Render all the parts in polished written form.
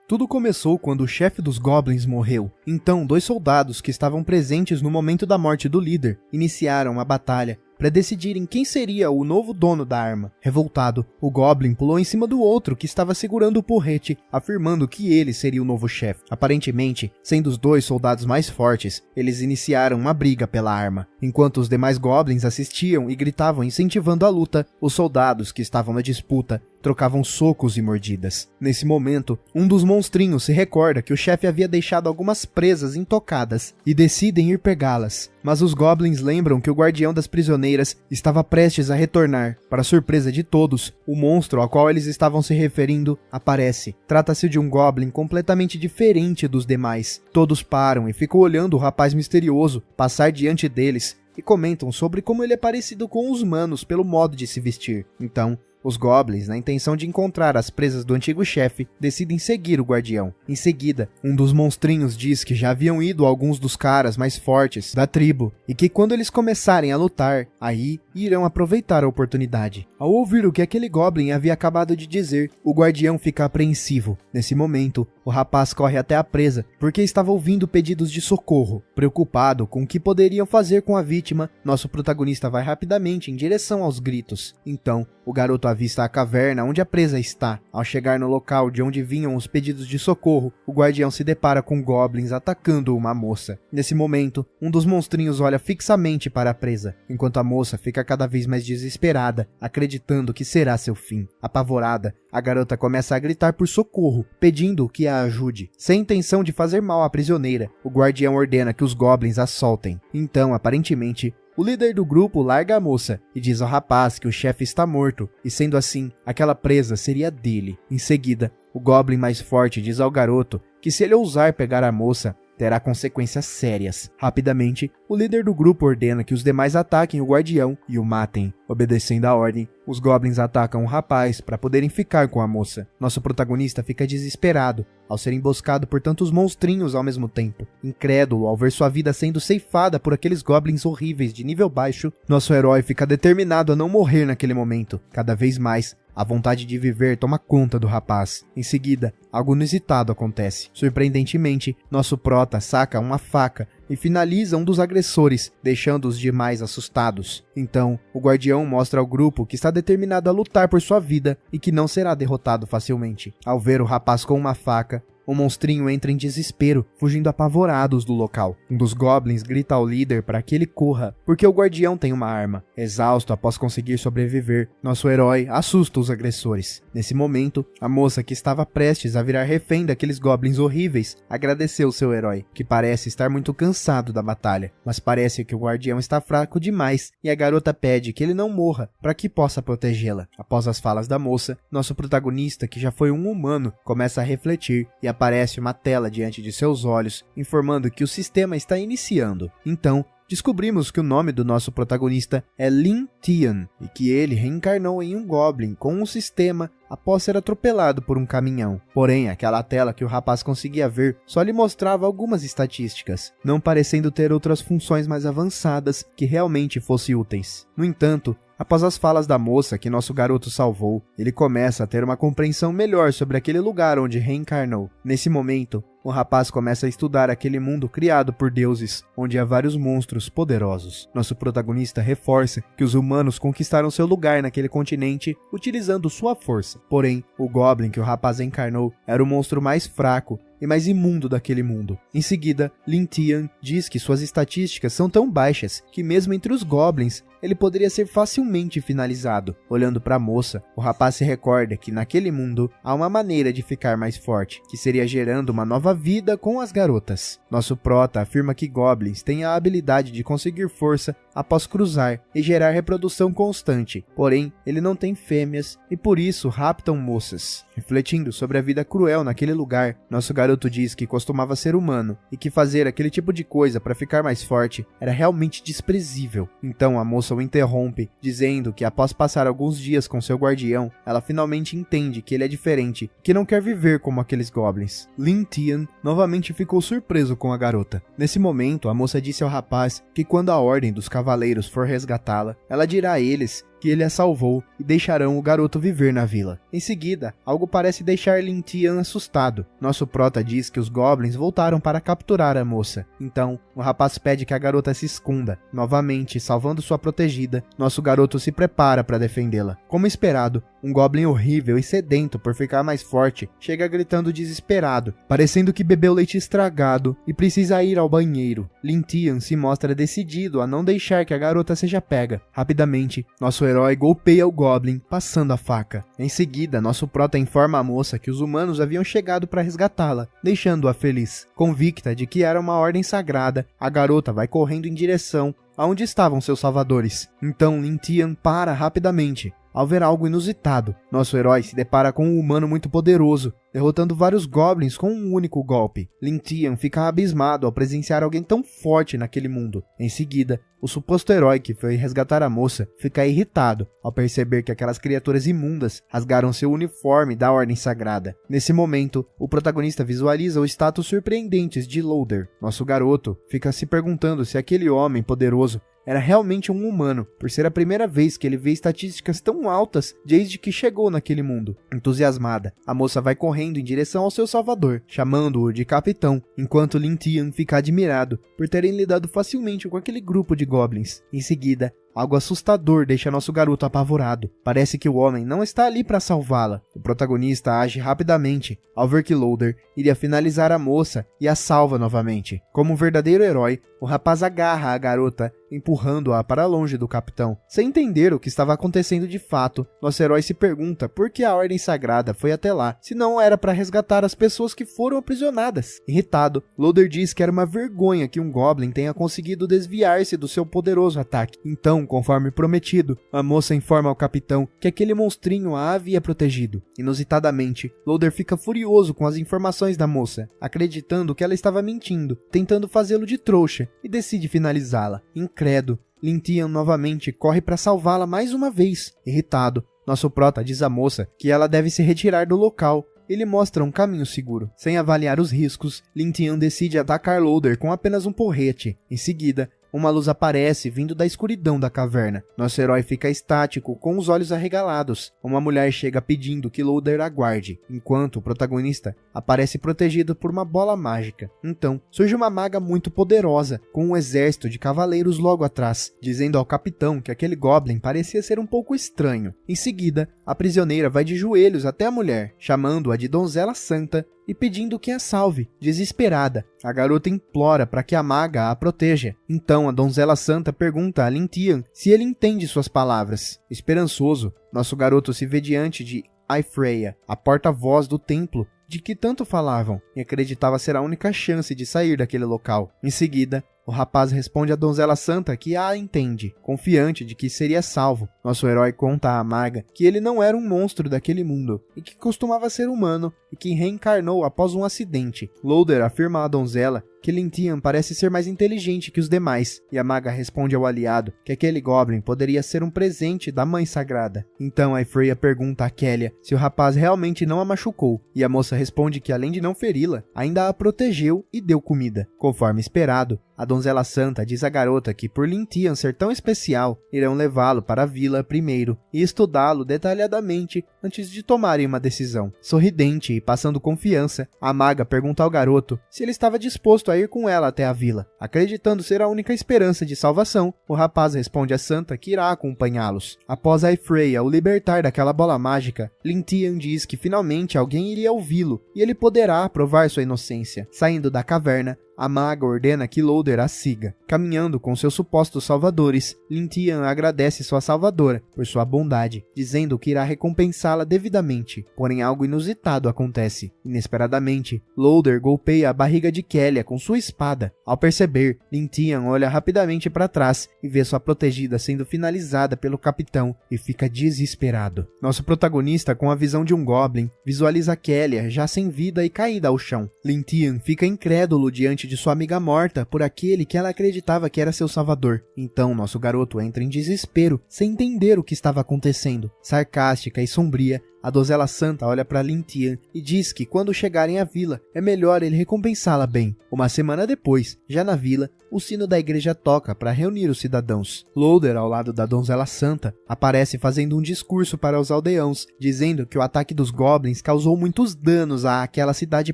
Tudo começou quando o chefe dos Goblins morreu. Então, 2 soldados que estavam presentes no momento da morte do líder iniciaram uma batalha para decidirem quem seria o novo dono da arma. Revoltado, o Goblin pulou em cima do outro que estava segurando o porrete, afirmando que ele seria o novo chefe. Aparentemente, sendo os 2 soldados mais fortes, eles iniciaram uma briga pela arma. Enquanto os demais Goblins assistiam e gritavam incentivando a luta, os soldados que estavam na disputa trocavam socos e mordidas. Nesse momento, um dos monstrinhos se recorda que o chefe havia deixado algumas presas intocadas e decidem ir pegá-las. Mas os Goblins lembram que o guardião das prisioneiras estava prestes a retornar. Para surpresa de todos, o monstro ao qual eles estavam se referindo aparece. Trata-se de um Goblin completamente diferente dos demais. Todos param e ficam olhando o rapaz misterioso passar diante deles e comentam sobre como ele é parecido com os humanos pelo modo de se vestir. Então, os Goblins, na intenção de encontrar as presas do antigo chefe, decidem seguir o guardião. Em seguida, um dos monstrinhos diz que já haviam ido alguns dos caras mais fortes da tribo e que quando eles começarem a lutar, aí irão aproveitar a oportunidade. Ao ouvir o que aquele Goblin havia acabado de dizer, o guardião fica apreensivo. Nesse momento, o rapaz corre até a presa porque estava ouvindo pedidos de socorro. Preocupado com o que poderiam fazer com a vítima, nosso protagonista vai rapidamente em direção aos gritos. Então, o garoto avista a caverna onde a presa está. Ao chegar no local de onde vinham os pedidos de socorro, o guardião se depara com Goblins atacando uma moça. Nesse momento, um dos monstrinhos olha fixamente para a presa, enquanto a moça fica cada vez mais desesperada, acreditando que será seu fim. Apavorada, a garota começa a gritar por socorro, pedindo que a ajude. Sem intenção de fazer mal à prisioneira, o guardião ordena que os Goblins a soltem. Então, aparentemente, o líder do grupo larga a moça e diz ao rapaz que o chefe está morto, e sendo assim, aquela presa seria dele. Em seguida, o Goblin mais forte diz ao garoto que se ele ousar pegar a moça, terá consequências sérias. Rapidamente, o líder do grupo ordena que os demais ataquem o guardião e o matem. Obedecendo a ordem, os Goblins atacam o rapaz para poderem ficar com a moça. Nosso protagonista fica desesperado ao ser emboscado por tantos monstrinhos ao mesmo tempo. Incrédulo ao ver sua vida sendo ceifada por aqueles Goblins horríveis de nível baixo, nosso herói fica determinado a não morrer naquele momento. Cada vez mais, a vontade de viver toma conta do rapaz. Em seguida, algo inusitado acontece. Surpreendentemente, nosso prota saca uma faca e finaliza um dos agressores, deixando os demais assustados. Então, o guardião mostra ao grupo que está determinado a lutar por sua vida e que não será derrotado facilmente. Ao ver o rapaz com uma faca, o monstrinho entra em desespero, fugindo apavorados do local. Um dos Goblins grita ao líder para que ele corra, porque o guardião tem uma arma. Exausto após conseguir sobreviver, nosso herói assusta os agressores. Nesse momento, a moça que estava prestes a virar refém daqueles Goblins horríveis, agradeceu seu herói, que parece estar muito cansado da batalha. Mas parece que o guardião está fraco demais e a garota pede que ele não morra para que possa protegê-la. Após as falas da moça, nosso protagonista, que já foi um humano, começa a refletir e aparece uma tela diante de seus olhos, informando que o sistema está iniciando. Então, descobrimos que o nome do nosso protagonista é Lin Tian e que ele reencarnou em um Goblin com um sistema após ser atropelado por um caminhão. Porém, aquela tela que o rapaz conseguia ver só lhe mostrava algumas estatísticas, não parecendo ter outras funções mais avançadas que realmente fossem úteis. No entanto, após as falas da moça que nosso garoto salvou, ele começa a ter uma compreensão melhor sobre aquele lugar onde reencarnou. Nesse momento, o rapaz começa a estudar aquele mundo criado por deuses, onde há vários monstros poderosos. Nosso protagonista reforça que os humanos conquistaram seu lugar naquele continente utilizando sua força. Porém, o Goblin que o rapaz encarnou era o monstro mais fraco e mais imundo daquele mundo. Em seguida, Lin Tian diz que suas estatísticas são tão baixas que mesmo entre os Goblins, ele poderia ser facilmente finalizado. Olhando para a moça, o rapaz se recorda que naquele mundo há uma maneira de ficar mais forte, que seria gerando uma nova vida com as garotas. Nosso prota afirma que Goblins têm a habilidade de conseguir força após cruzar e gerar reprodução constante, porém ele não tem fêmeas e por isso raptam moças. Refletindo sobre a vida cruel naquele lugar, nosso garoto diz que costumava ser humano e que fazer aquele tipo de coisa para ficar mais forte era realmente desprezível. Então a moça o interrompe, dizendo que após passar alguns dias com seu guardião, ela finalmente entende que ele é diferente, que não quer viver como aqueles Goblins. Lin Tian novamente ficou surpreso com a garota. Nesse momento, a moça disse ao rapaz que quando a ordem dos cavaleiros for resgatá-la, ela dirá a eles que ele a salvou e deixarão o garoto viver na vila. Em seguida, algo parece deixar Lin Tian assustado. Nosso prota diz que os goblins voltaram para capturar a moça. Então, o rapaz pede que a garota se esconda. Novamente, salvando sua protegida, nosso garoto se prepara para defendê-la. Como esperado, um goblin horrível e sedento por ficar mais forte chega gritando desesperado, parecendo que bebeu leite estragado e precisa ir ao banheiro. Lin Tian se mostra decidido a não deixar que a garota seja pega. Rapidamente, nosso herói golpeia o goblin, passando a faca. Em seguida, nosso prota informa a moça que os humanos haviam chegado para resgatá-la, deixando-a feliz. Convicta de que era uma ordem sagrada, a garota vai correndo em direção aonde estavam seus salvadores. Então Lin Tian para rapidamente. Ao ver algo inusitado, nosso herói se depara com um humano muito poderoso, derrotando vários goblins com um único golpe. Lin Tian fica abismado ao presenciar alguém tão forte naquele mundo. Em seguida, o suposto herói que foi resgatar a moça fica irritado ao perceber que aquelas criaturas imundas rasgaram seu uniforme da Ordem Sagrada. Nesse momento, o protagonista visualiza os status surpreendentes de Loader. Nosso garoto fica se perguntando se aquele homem poderoso era realmente um humano, por ser a primeira vez que ele vê estatísticas tão altas desde que chegou naquele mundo. Entusiasmada, a moça vai correndo em direção ao seu salvador, chamando-o de capitão, enquanto Lin Tian fica admirado por terem lidado facilmente com aquele grupo de goblins. Em seguida, algo assustador deixa nosso garoto apavorado. Parece que o homem não está ali para salvá-la. O protagonista age rapidamente ao ver que Loader iria finalizar a moça e a salva novamente. Como um verdadeiro herói, o rapaz agarra a garota, empurrando-a para longe do capitão. Sem entender o que estava acontecendo de fato, nosso herói se pergunta por que a Ordem Sagrada foi até lá, se não era para resgatar as pessoas que foram aprisionadas. Irritado, Loader diz que era uma vergonha que um goblin tenha conseguido desviar-se do seu poderoso ataque. Então, conforme prometido, a moça informa ao capitão que aquele monstrinho a havia protegido. Inusitadamente, Loader fica furioso com as informações da moça, acreditando que ela estava mentindo, tentando fazê-lo de trouxa, e decide finalizá-la. Incrédulo, Lin Tian novamente corre para salvá-la mais uma vez. Irritado, nosso prota diz à moça que ela deve se retirar do local. Ele mostra um caminho seguro. Sem avaliar os riscos, Lin Tian decide atacar Loader com apenas um porrete. Em seguida, uma luz aparece vindo da escuridão da caverna. Nosso herói fica estático, com os olhos arregalados. Uma mulher chega pedindo que Loader aguarde, enquanto o protagonista aparece protegido por uma bola mágica. Então, surge uma maga muito poderosa, com um exército de cavaleiros logo atrás, dizendo ao capitão que aquele goblin parecia ser um pouco estranho. Em seguida, a prisioneira vai de joelhos até a mulher, chamando-a de Donzela Santa e pedindo que a salve. Desesperada, a garota implora para que a maga a proteja. Então a Donzela Santa pergunta a Lin Tian se ele entende suas palavras. Esperançoso, nosso garoto se vê diante de Aifreya, a porta-voz do templo de que tanto falavam, e acreditava ser a única chance de sair daquele local. Em seguida, o rapaz responde à Donzela Santa que a entende, confiante de que seria salvo. Nosso herói conta à maga que ele não era um monstro daquele mundo, e que costumava ser humano, e que reencarnou após um acidente. Loader afirma à donzela que Lin Tian parece ser mais inteligente que os demais, e a maga responde ao aliado que aquele goblin poderia ser um presente da Mãe Sagrada. Então a Freya pergunta a Kélia se o rapaz realmente não a machucou, e a moça responde que além de não feri-la, ainda a protegeu e deu comida. Conforme esperado, a Donzela Santa diz à garota que por Lin Tian ser tão especial, irão levá-lo para a vila primeiro e estudá-lo detalhadamente antes de tomarem uma decisão. Sorridente e passando confiança, a maga pergunta ao garoto se ele estava disposto a ir com ela até a vila. Acreditando ser a única esperança de salvação, o rapaz responde à Santa que irá acompanhá-los. Após a Freya o libertar daquela bola mágica, Lin Tian diz que finalmente alguém iria ouvi-lo e ele poderá provar sua inocência. Saindo da caverna, a maga ordena que Loader a siga. Caminhando com seus supostos salvadores, Lin Tian agradece sua salvadora por sua bondade, dizendo que irá recompensá-la devidamente. Porém, algo inusitado acontece. Inesperadamente, Loader golpeia a barriga de Kélia com sua espada. Ao perceber, Lin Tian olha rapidamente para trás e vê sua protegida sendo finalizada pelo capitão e fica desesperado. Nosso protagonista, com a visão de um goblin, visualiza Kélia já sem vida e caída ao chão. Lin Tian fica incrédulo diante de sua amiga morta por aquele que ela acreditava que era seu salvador. Então nosso garoto entra em desespero, sem entender o que estava acontecendo. Sarcástica e sombria, a donzela santa olha para Lin Tian e diz que quando chegarem à vila, é melhor ele recompensá-la bem. Uma semana depois, já na vila, o sino da igreja toca para reunir os cidadãos. Loader, ao lado da donzela santa, aparece fazendo um discurso para os aldeãos, dizendo que o ataque dos goblins causou muitos danos àquela cidade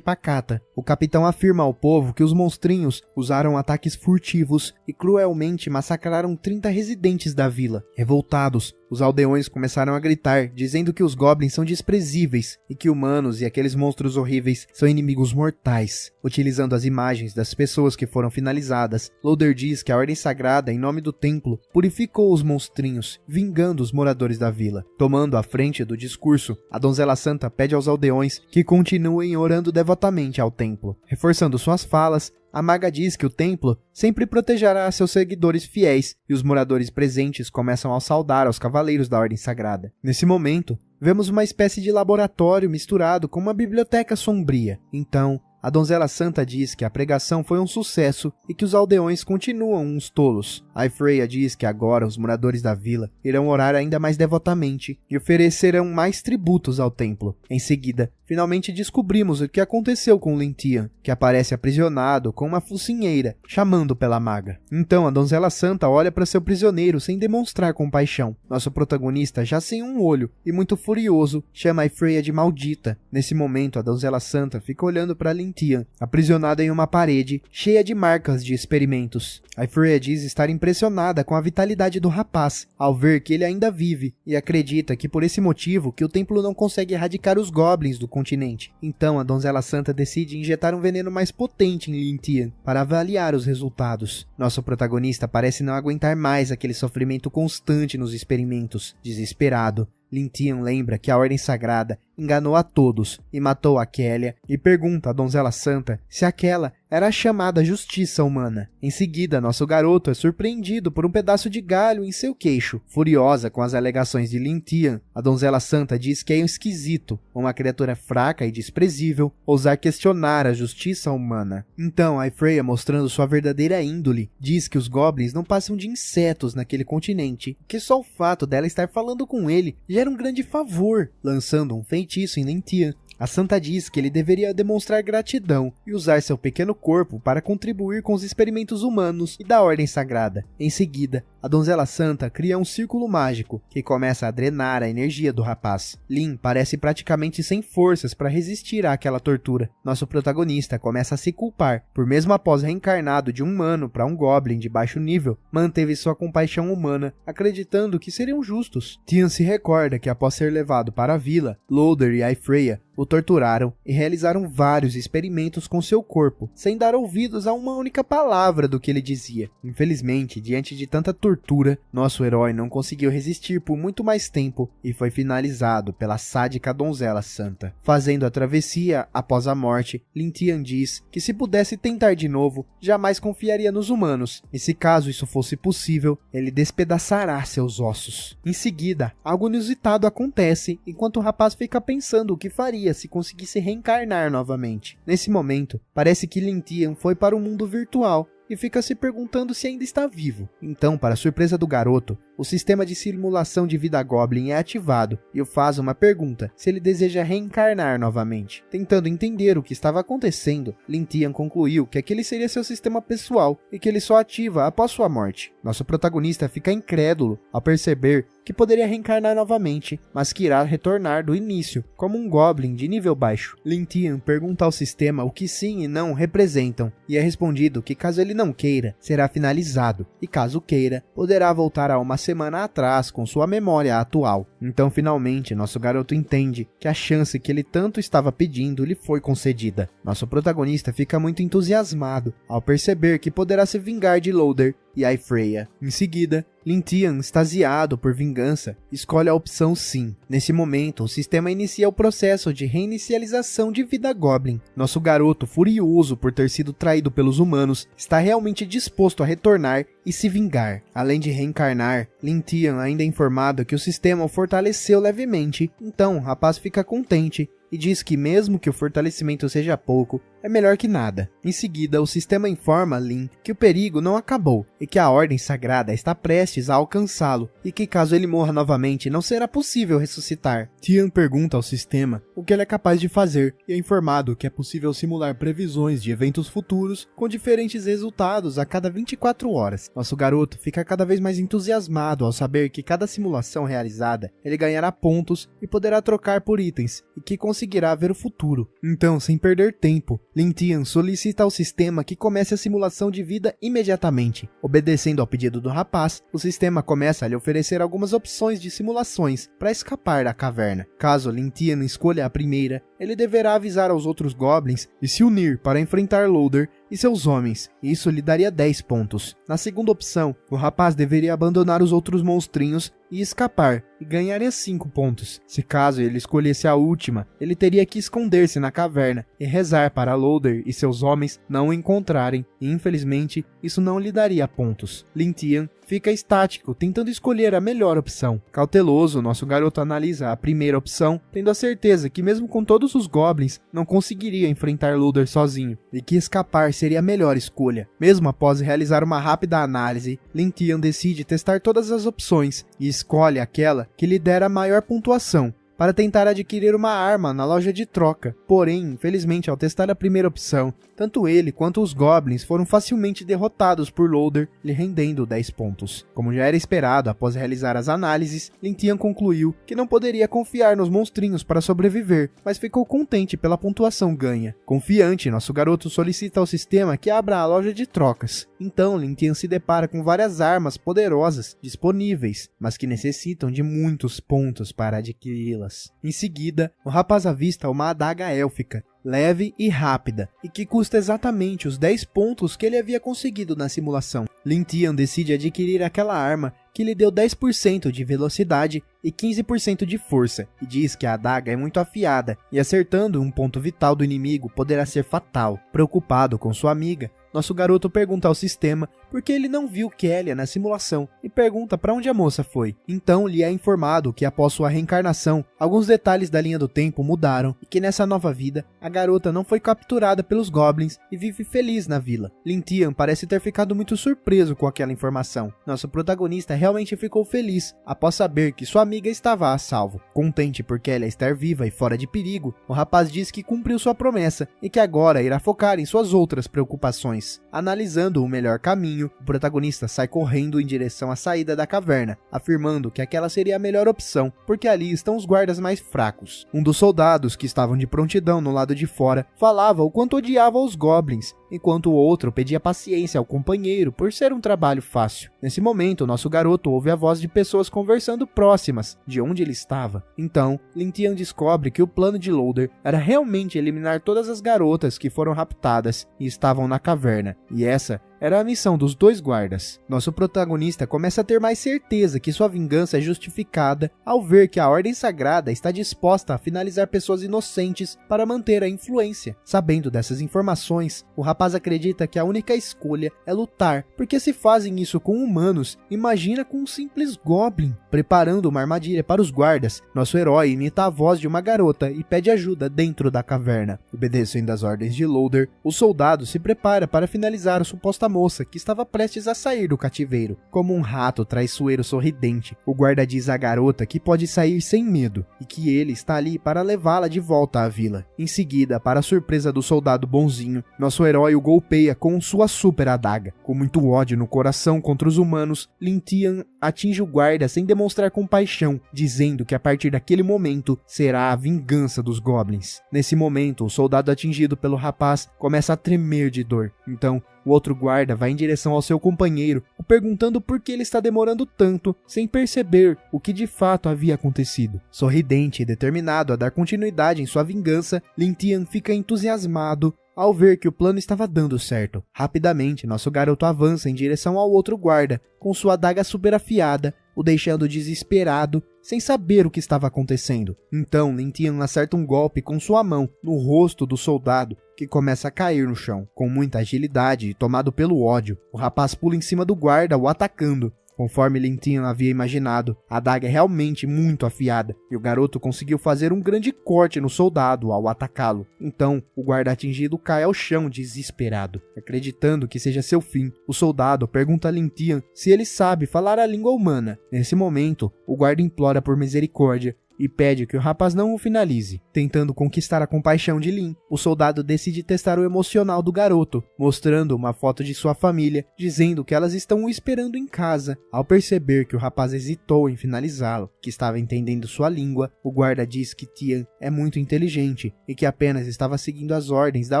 pacata. O capitão afirma ao povo que os monstrinhos usaram ataques furtivos e cruelmente massacraram 30 residentes da vila. Revoltados, os aldeões começaram a gritar, dizendo que os goblins são desprezíveis e que humanos e aqueles monstros horríveis são inimigos mortais. Utilizando as imagens das pessoas que foram finalizadas, Loader diz que a Ordem Sagrada, em nome do templo, purificou os monstrinhos, vingando os moradores da vila. Tomando a frente do discurso, a donzela santa pede aos aldeões que continuem orando devotamente ao templo. Reforçando suas falas, a maga diz que o templo sempre protegerá seus seguidores fiéis e os moradores presentes começam a saudar aos cavaleiros da Ordem Sagrada. Nesse momento, vemos uma espécie de laboratório misturado com uma biblioteca sombria. Então, a donzela santa diz que a pregação foi um sucesso e que os aldeões continuam uns tolos. A Freya diz que agora os moradores da vila irão orar ainda mais devotamente e oferecerão mais tributos ao templo. Em seguida, finalmente descobrimos o que aconteceu com Lin Tian, que aparece aprisionado com uma focinheira, chamando pela maga. Então a donzela santa olha para seu prisioneiro sem demonstrar compaixão. Nosso protagonista, já sem um olho e muito furioso, chama a Freya de maldita. Nesse momento, a donzela santa fica olhando para Lin Tian, aprisionada em uma parede cheia de marcas de experimentos. A Freya diz estar impressionada com a vitalidade do rapaz, ao ver que ele ainda vive, e acredita que por esse motivo que o templo não consegue erradicar os goblins do continente. Então a donzela santa decide injetar um veneno mais potente em Lin Tian para avaliar os resultados. Nosso protagonista parece não aguentar mais aquele sofrimento constante nos experimentos. Desesperado, Lin Tian lembra que a Ordem Sagrada enganou a todos e matou a Kélia e pergunta à donzela santa se aquela era a chamada justiça humana. Em seguida, nosso garoto é surpreendido por um pedaço de galho em seu queixo. Furiosa com as alegações de Lin Tian, a donzela santa diz que é um esquisito, uma criatura fraca e desprezível, ousar questionar a justiça humana. Então, a Freya, mostrando sua verdadeira índole, diz que os goblins não passam de insetos naquele continente, que só o fato dela estar falando com ele gera um grande favor, lançando um feitiço em Lin Tian. A santa diz que ele deveria demonstrar gratidão e usar seu pequeno corpo para contribuir com os experimentos humanos e da Ordem Sagrada. Em seguida, a donzela santa cria um círculo mágico que começa a drenar a energia do rapaz. Lin parece praticamente sem forças para resistir àquela tortura. Nosso protagonista começa a se culpar, por mesmo após reencarnado de um humano para um goblin de baixo nível, manteve sua compaixão humana, acreditando que seriam justos. Tian se recorda que após ser levado para a vila, Loader e Freya o torturaram e realizaram vários experimentos com seu corpo, sem dar ouvidos a uma única palavra do que ele dizia. Infelizmente, diante de tanta tortura, nosso herói não conseguiu resistir por muito mais tempo e foi finalizado pela sádica donzela santa. Fazendo a travessia após a morte, Lin Tian diz que se pudesse tentar de novo, jamais confiaria nos humanos, e se caso isso fosse possível, ele despedaçará seus ossos. Em seguida, algo inusitado acontece enquanto o rapaz fica pensando o que faria se conseguisse reencarnar novamente. Nesse momento, parece que Lin Tian foi para o mundo virtual e fica se perguntando se ainda está vivo. Então, para surpresa do garoto, o sistema de simulação de vida Goblin é ativado e o faz uma pergunta se ele deseja reencarnar novamente. Tentando entender o que estava acontecendo, Lin Tian concluiu que aquele seria seu sistema pessoal e que ele só ativa após sua morte. Nosso protagonista fica incrédulo ao perceber que poderia reencarnar novamente, mas que irá retornar do início, como um Goblin de nível baixo. Lin Tian pergunta ao sistema o que sim e não representam, e é respondido que caso ele não queira, será finalizado, e caso queira, poderá voltar a uma semana atrás com sua memória atual. Então finalmente nosso garoto entende que a chance que ele tanto estava pedindo lhe foi concedida. Nosso protagonista fica muito entusiasmado ao perceber que poderá se vingar de Loader e Freya. Em seguida, Lin Tian, extasiado por vingança, escolhe a opção sim. Nesse momento, o sistema inicia o processo de reinicialização de vida Goblin. Nosso garoto, furioso por ter sido traído pelos humanos, está realmente disposto a retornar e se vingar. Além de reencarnar, Lin Tian ainda é informado que o sistema o fortaleceu levemente, então o rapaz fica contente e diz que mesmo que o fortalecimento seja pouco, é melhor que nada. Em seguida, o sistema informa Lin que o perigo não acabou e que a Ordem Sagrada está prestes a alcançá-lo e que caso ele morra novamente não será possível ressuscitar. Tian pergunta ao sistema o que ele é capaz de fazer e é informado que é possível simular previsões de eventos futuros com diferentes resultados a cada 24 horas. Nosso garoto fica cada vez mais entusiasmado ao saber que cada simulação realizada ele ganhará pontos e poderá trocar por itens e que conseguirá ver o futuro. Então, sem perder tempo, Lin Tian solicita ao sistema que comece a simulação de vida imediatamente. Obedecendo ao pedido do rapaz, o sistema começa a lhe oferecer algumas opções de simulações para escapar da caverna. Caso Lin Tian escolha a primeira, ele deverá avisar aos outros goblins e se unir para enfrentar Loader e seus homens, e isso lhe daria 10 pontos. Na segunda opção, o rapaz deveria abandonar os outros monstrinhos e escapar, e ganharia 5 pontos. Se caso ele escolhesse a última, ele teria que esconder-se na caverna e rezar para Loader e seus homens não o encontrarem, e infelizmente isso não lhe daria pontos. Lin Tian fica estático, tentando escolher a melhor opção. Cauteloso, nosso garoto analisa a primeira opção, tendo a certeza que mesmo com todos os goblins, não conseguiria enfrentar Loader sozinho, e que escapar seria a melhor escolha. Mesmo após realizar uma rápida análise, Lin Tian decide testar todas as opções, e escolhe aquela que lhe dera a maior pontuação, para tentar adquirir uma arma na loja de troca. Porém, infelizmente, ao testar a primeira opção, tanto ele quanto os goblins foram facilmente derrotados por Loader, lhe rendendo 10 pontos. Como já era esperado, após realizar as análises, Lin Tian concluiu que não poderia confiar nos monstrinhos para sobreviver, mas ficou contente pela pontuação ganha. Confiante, nosso garoto solicita ao sistema que abra a loja de trocas. Então, Lin Tian se depara com várias armas poderosas disponíveis, mas que necessitam de muitos pontos para adquiri-las. Em seguida, o rapaz avista uma adaga élfica, leve e rápida, e que custa exatamente os 10 pontos que ele havia conseguido na simulação. Lin Tian decide adquirir aquela arma que lhe deu 10% de velocidade e 15% de força, e diz que a adaga é muito afiada, e acertando um ponto vital do inimigo poderá ser fatal. Preocupado com sua amiga, nosso garoto pergunta ao sistema por que ele não viu Kelia na simulação e pergunta para onde a moça foi. Então lhe é informado que após sua reencarnação, alguns detalhes da linha do tempo mudaram e que nessa nova vida, a garota não foi capturada pelos goblins e vive feliz na vila. Lin Tian parece ter ficado muito surpreso com aquela informação. Nosso protagonista realmente ficou feliz após saber que sua amiga estava a salvo. Contente por Kelia estar viva e fora de perigo, o rapaz diz que cumpriu sua promessa e que agora irá focar em suas outras preocupações. Analisando o melhor caminho, o protagonista sai correndo em direção à saída da caverna, afirmando que aquela seria a melhor opção, porque ali estão os guardas mais fracos. Um dos soldados que estavam de prontidão no lado de fora falava o quanto odiava os goblins, enquanto o outro pedia paciência ao companheiro por ser um trabalho fácil. Nesse momento, nosso garoto ouve a voz de pessoas conversando próximas de onde ele estava. Então, Lin Tian descobre que o plano de Loader era realmente eliminar todas as garotas que foram raptadas e estavam na caverna, e essa era a missão dos dois guardas. Nosso protagonista começa a ter mais certeza que sua vingança é justificada ao ver que a Ordem Sagrada está disposta a finalizar pessoas inocentes para manter a influência. Sabendo dessas informações, o rapaz acredita que a única escolha é lutar, porque se fazem isso com humanos, imagina com um simples goblin. Preparando uma armadilha para os guardas, nosso herói imita a voz de uma garota e pede ajuda dentro da caverna. Obedecendo às ordens de Loader, o soldado se prepara para finalizar a suposta moça que estava prestes a sair do cativeiro. Como um rato traiçoeiro sorridente, o guarda diz à garota que pode sair sem medo e que ele está ali para levá-la de volta à vila. Em seguida, para a surpresa do soldado bonzinho, nosso herói o golpeia com sua super adaga. Com muito ódio no coração contra os humanos, Lin Tian atinge o guarda sem demonstrar compaixão, dizendo que a partir daquele momento será a vingança dos goblins. Nesse momento, o soldado atingido pelo rapaz começa a tremer de dor. Então, o outro guarda vai em direção ao seu companheiro, o perguntando por que ele está demorando tanto, sem perceber o que de fato havia acontecido. Sorridente e determinado a dar continuidade em sua vingança, Lin Tian fica entusiasmado ao ver que o plano estava dando certo. Rapidamente, nosso garoto avança em direção ao outro guarda, com sua adaga super afiada, o deixando desesperado, sem saber o que estava acontecendo. Então, Lin Tian acerta um golpe com sua mão no rosto do soldado, que começa a cair no chão. Com muita agilidade e tomado pelo ódio, o rapaz pula em cima do guarda, o atacando. Conforme Lin Tian havia imaginado, a adaga é realmente muito afiada, e o garoto conseguiu fazer um grande corte no soldado ao atacá-lo. Então, o guarda atingido cai ao chão desesperado. Acreditando que seja seu fim, o soldado pergunta a Lin Tian se ele sabe falar a língua humana. Nesse momento, o guarda implora por misericórdia e pede que o rapaz não o finalize. Tentando conquistar a compaixão de Lin, o soldado decide testar o emocional do garoto, mostrando uma foto de sua família, dizendo que elas estão o esperando em casa. Ao perceber que o rapaz hesitou em finalizá-lo, que estava entendendo sua língua, o guarda diz que Tian é muito inteligente e que apenas estava seguindo as ordens da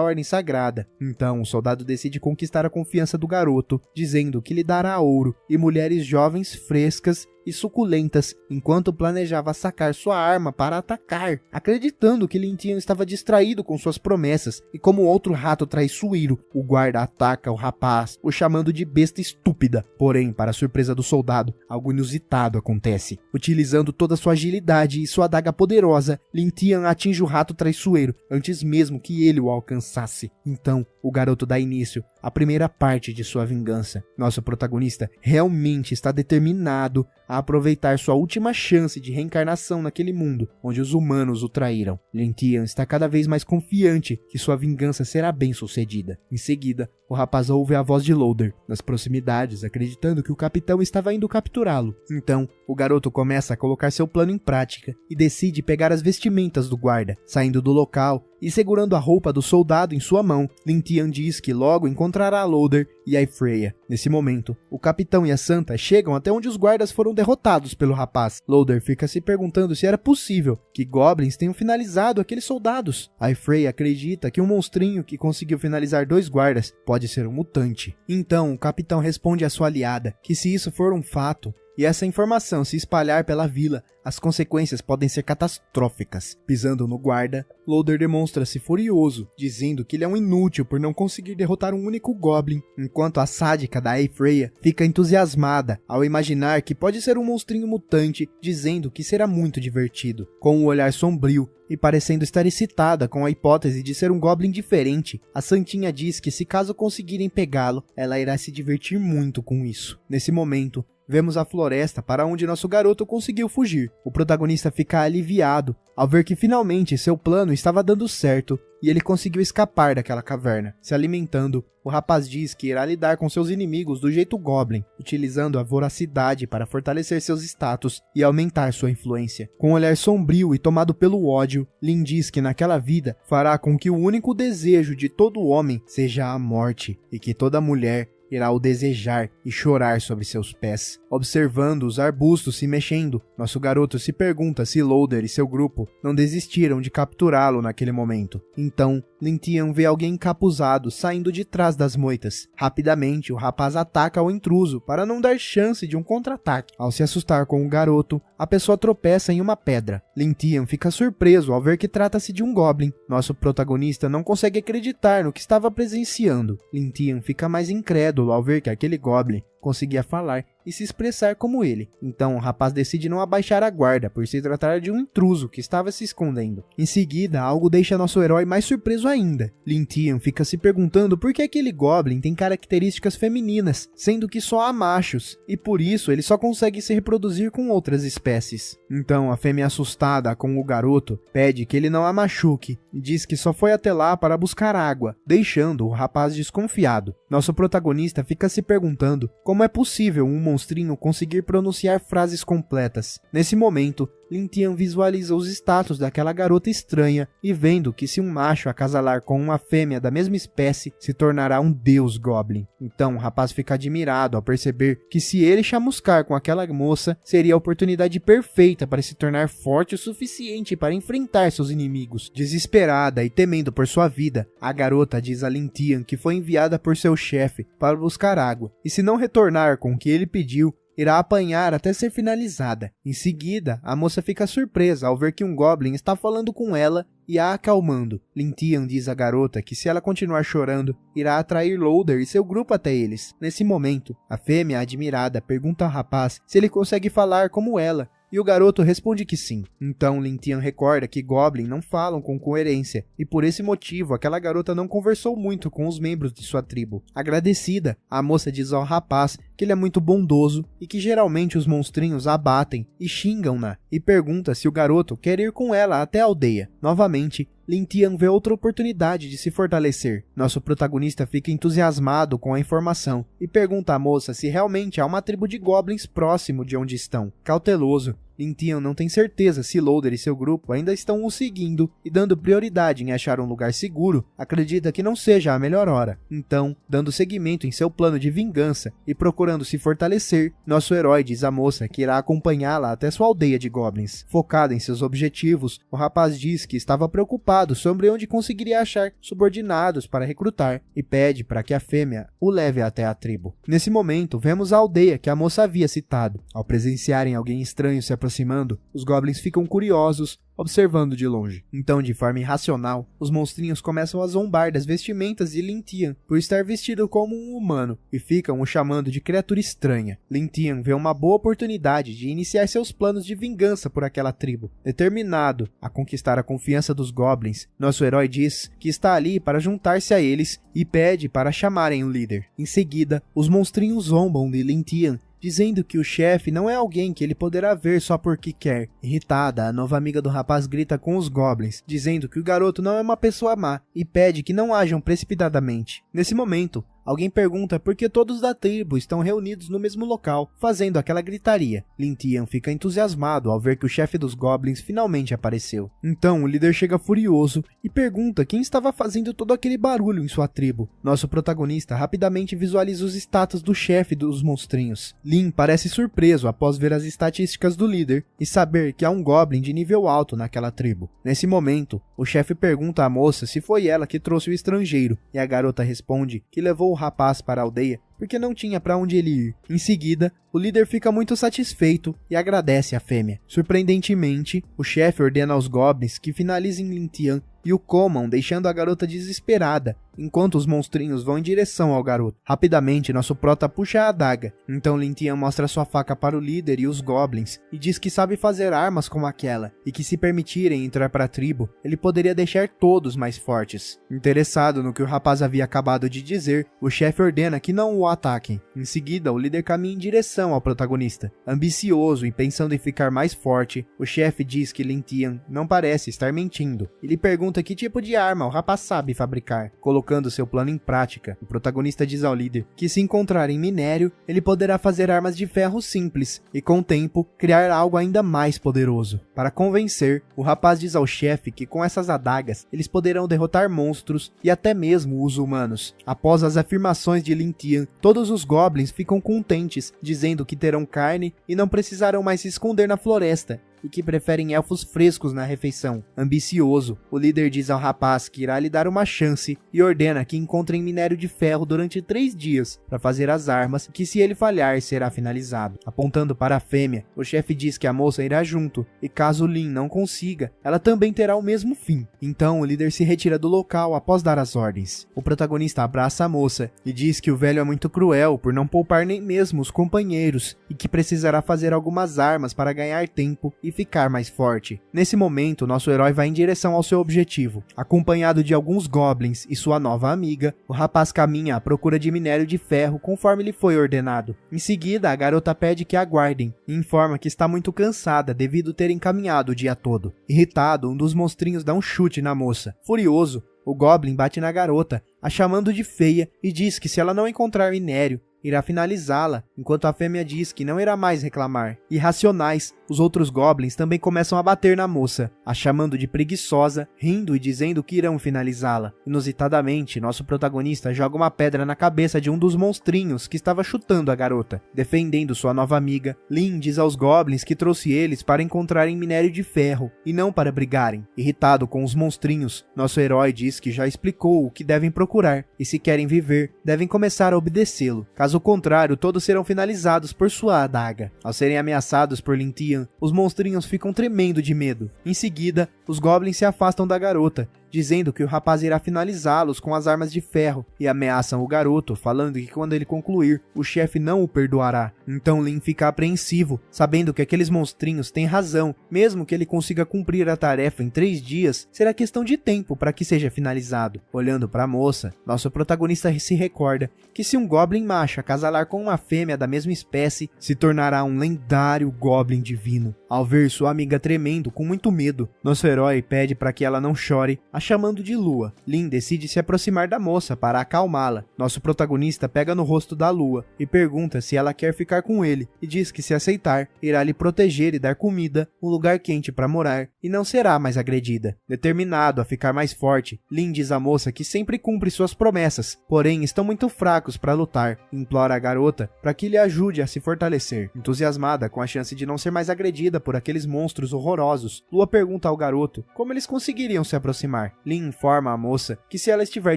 Ordem Sagrada. Então, o soldado decide conquistar a confiança do garoto, dizendo que lhe dará ouro e mulheres jovens frescas e suculentas, enquanto planejava sacar sua arma para atacar, acreditando que Lin Tian estava distraído com suas promessas, e como outro rato traiçoeiro, o guarda ataca o rapaz, o chamando de besta estúpida. Porém, para a surpresa do soldado, algo inusitado acontece. Utilizando toda sua agilidade e sua adaga poderosa, Lin Tian atinge o rato traiçoeiro, antes mesmo que ele o alcançasse. Então, o garoto dá início à primeira parte de sua vingança. Nosso protagonista realmente está determinado a aproveitar sua última chance de reencarnação naquele mundo onde os humanos o traíram. Lin Tian está cada vez mais confiante que sua vingança será bem sucedida. Em seguida, o rapaz ouve a voz de Loader nas proximidades, acreditando que o capitão estava indo capturá-lo. Então, o garoto começa a colocar seu plano em prática e decide pegar as vestimentas do guarda. Saindo do local e segurando a roupa do soldado em sua mão, Lin Tian diz que logo encontrará Loader e a Freya. Nesse momento, o capitão e a santa chegam até onde os guardas foram derrotados pelo rapaz. Loader fica se perguntando se era possível que goblins tenham finalizado aqueles soldados. A Freya acredita que um monstrinho que conseguiu finalizar 2 guardas pode ser um mutante. Então, o capitão responde à sua aliada que se isso for um fato, e essa informação se espalhar pela vila, as consequências podem ser catastróficas. Pisando no guarda, Loader demonstra-se furioso, dizendo que ele é um inútil por não conseguir derrotar um único goblin, enquanto a sádica da Freya fica entusiasmada ao imaginar que pode ser um monstrinho mutante, dizendo que será muito divertido. Com um olhar sombrio e parecendo estar excitada com a hipótese de ser um goblin diferente, a santinha diz que se caso conseguirem pegá-lo, ela irá se divertir muito com isso. Nesse momento, vemos a floresta para onde nosso garoto conseguiu fugir. O protagonista fica aliviado ao ver que finalmente seu plano estava dando certo e ele conseguiu escapar daquela caverna. Se alimentando, o rapaz diz que irá lidar com seus inimigos do jeito goblin, utilizando a voracidade para fortalecer seus status e aumentar sua influência. Com um olhar sombrio e tomado pelo ódio, Lin diz que naquela vida fará com que o único desejo de todo homem seja a morte e que toda mulher irá o desejar e chorar sobre seus pés. Observando os arbustos se mexendo, nosso garoto se pergunta se Loader e seu grupo não desistiram de capturá-lo naquele momento. Então, Lin Tian vê alguém encapuzado saindo de trás das moitas. Rapidamente, o rapaz ataca o intruso para não dar chance de um contra-ataque. Ao se assustar com o garoto, a pessoa tropeça em uma pedra. Lin Tian fica surpreso ao ver que trata-se de um goblin. Nosso protagonista não consegue acreditar no que estava presenciando. Lin Tian fica mais incrédulo ao ver que aquele goblin conseguia falar e se expressar como ele. Então o rapaz decide não abaixar a guarda por se tratar de um intruso que estava se escondendo. Em seguida, algo deixa nosso herói mais surpreso ainda. Lin Tian fica se perguntando por que aquele goblin tem características femininas, sendo que só há machos, e por isso ele só consegue se reproduzir com outras espécies. Então a fêmea, assustada com o garoto, pede que ele não a machuque e diz que só foi até lá para buscar água, deixando o rapaz desconfiado. Nosso protagonista fica se perguntando como é possível um monstrinho conseguir pronunciar frases completas. Nesse momento, Lin Tian visualiza os status daquela garota estranha e vendo que se um macho acasalar com uma fêmea da mesma espécie, se tornará um deus goblin. Então o rapaz fica admirado ao perceber que se ele chamuscar com aquela moça, seria a oportunidade perfeita para se tornar forte o suficiente para enfrentar seus inimigos. Desesperada e temendo por sua vida, a garota diz a Lin Tian que foi enviada por seu chefe para buscar água, e se não retornar com o que ele pediu, irá apanhar até ser finalizada. Em seguida, a moça fica surpresa ao ver que um goblin está falando com ela e a acalmando. Lin Tian diz à garota que se ela continuar chorando, irá atrair Loader e seu grupo até eles. Nesse momento, a fêmea, admirada, pergunta ao rapaz se ele consegue falar como ela, e o garoto responde que sim. Então Lin Tian recorda que Goblin não falam com coerência, e por esse motivo aquela garota não conversou muito com os membros de sua tribo. Agradecida, a moça diz ao rapaz que ele é muito bondoso e que geralmente os monstrinhos abatem e xingam-na, e pergunta se o garoto quer ir com ela até a aldeia. Novamente, Lin Tian vê outra oportunidade de se fortalecer. Nosso protagonista fica entusiasmado com a informação e pergunta à moça se realmente há uma tribo de goblins próximo de onde estão. Cauteloso, Lin Tian não tem certeza se Loader e seu grupo ainda estão o seguindo e, dando prioridade em achar um lugar seguro, acredita que não seja a melhor hora. Então, dando seguimento em seu plano de vingança e procurando se fortalecer, nosso herói diz à moça que irá acompanhá-la até sua aldeia de goblins. Focado em seus objetivos, o rapaz diz que estava preocupado sobre onde conseguiria achar subordinados para recrutar e pede para que a fêmea o leve até a tribo. Nesse momento, vemos a aldeia que a moça havia citado. Ao presenciarem alguém estranho se aproximando, os goblins ficam curiosos, observando de longe. Então, de forma irracional, os monstrinhos começam a zombar das vestimentas de Lin Tian por estar vestido como um humano e ficam o chamando de criatura estranha. Lin Tian vê uma boa oportunidade de iniciar seus planos de vingança por aquela tribo. Determinado a conquistar a confiança dos goblins, nosso herói diz que está ali para juntar-se a eles e pede para chamarem o líder. Em seguida, os monstrinhos zombam de Lin Tian, dizendo que o chefe não é alguém que ele poderá ver só porque quer. Irritada, a nova amiga do rapaz grita com os goblins, dizendo que o garoto não é uma pessoa má e pede que não ajam precipitadamente. Nesse momento, alguém pergunta por que todos da tribo estão reunidos no mesmo local, fazendo aquela gritaria. Lin Tian fica entusiasmado ao ver que o chefe dos goblins finalmente apareceu. Então o líder chega furioso e pergunta quem estava fazendo todo aquele barulho em sua tribo. Nosso protagonista rapidamente visualiza os status do chefe dos monstrinhos. Lin parece surpreso após ver as estatísticas do líder e saber que há um goblin de nível alto naquela tribo. Nesse momento, o chefe pergunta à moça se foi ela que trouxe o estrangeiro, e a garota responde que levou o rapaz para a aldeia porque não tinha para onde ele ir. Em seguida, o líder fica muito satisfeito e agradece a fêmea. Surpreendentemente, o chefe ordena aos goblins que finalizem Lin Tian e o comam, deixando a garota desesperada, enquanto os monstrinhos vão em direção ao garoto. Rapidamente, nosso prota puxa a adaga, então Lin Tian mostra sua faca para o líder e os goblins, e diz que sabe fazer armas como aquela, e que se permitirem entrar para a tribo, ele poderia deixar todos mais fortes. Interessado no que o rapaz havia acabado de dizer, o chefe ordena que não o ataquem. Em seguida, o líder caminha em direção ao protagonista. Ambicioso e pensando em ficar mais forte, o chefe diz que Lin Tian não parece estar mentindo. Ele pergunta que tipo de arma o rapaz sabe fabricar. Colocando seu plano em prática, o protagonista diz ao líder que se encontrar em minério, ele poderá fazer armas de ferro simples e, com o tempo, criar algo ainda mais poderoso. Para convencer, o rapaz diz ao chefe que com essas adagas, eles poderão derrotar monstros e até mesmo os humanos. Após as afirmações de Lin Tian, todos os goblins ficam contentes, dizendo que terão carne e não precisarão mais se esconder na floresta, e que preferem elfos frescos na refeição. Ambicioso, o líder diz ao rapaz que irá lhe dar uma chance e ordena que encontrem minério de ferro durante 3 dias para fazer as armas, que se ele falhar será finalizado. Apontando para a fêmea, o chefe diz que a moça irá junto, e caso Lin não consiga, ela também terá o mesmo fim. Então o líder se retira do local após dar as ordens. O protagonista abraça a moça e diz que o velho é muito cruel por não poupar nem mesmo os companheiros, e que precisará fazer algumas armas para ganhar tempo e ficar mais forte. Nesse momento, nosso herói vai em direção ao seu objetivo. Acompanhado de alguns goblins e sua nova amiga, o rapaz caminha à procura de minério de ferro conforme lhe foi ordenado. Em seguida, a garota pede que aguardem e informa que está muito cansada devido terem caminhado o dia todo. Irritado, um dos monstrinhos dá um chute na moça. Furioso, o goblin bate na garota, a chamando de feia e diz que se ela não encontrar minério, irá finalizá-la, enquanto a fêmea diz que não irá mais reclamar. Irracionais, os outros goblins também começam a bater na moça, a chamando de preguiçosa, rindo e dizendo que irão finalizá-la. Inusitadamente, nosso protagonista joga uma pedra na cabeça de um dos monstrinhos que estava chutando a garota. Defendendo sua nova amiga, Lin diz aos goblins que trouxe eles para encontrarem minério de ferro, e não para brigarem. Irritado com os monstrinhos, nosso herói diz que já explicou o que devem procurar, e se querem viver, devem começar a obedecê-lo. Caso contrário, todos serão finalizados por sua adaga. Ao serem ameaçados por Lin Tian, os monstrinhos ficam tremendo de medo. Em seguida, os goblins se afastam da garota, dizendo que o rapaz irá finalizá-los com as armas de ferro e ameaçam o garoto, falando que quando ele concluir, o chefe não o perdoará. Então Lin fica apreensivo, sabendo que aqueles monstrinhos têm razão, mesmo que ele consiga cumprir a tarefa em 3 dias, será questão de tempo para que seja finalizado. Olhando para a moça, nosso protagonista se recorda que se um Goblin macho acasalar com uma fêmea da mesma espécie, se tornará um lendário Goblin divino. Ao ver sua amiga tremendo com muito medo, nosso herói pede para que ela não chore, a chamando de Lua. Lin decide se aproximar da moça para acalmá-la. Nosso protagonista pega no rosto da Lua e pergunta se ela quer ficar com ele, e diz que se aceitar, irá lhe proteger e dar comida, um lugar quente para morar, e não será mais agredida. Determinado a ficar mais forte, Lin diz à moça que sempre cumpre suas promessas, porém estão muito fracos para lutar, e implora a garota para que lhe ajude a se fortalecer. Entusiasmada com a chance de não ser mais agredida por aqueles monstros horrorosos, Lua pergunta ao garoto como eles conseguiriam se aproximar. Lin informa a moça que se ela estiver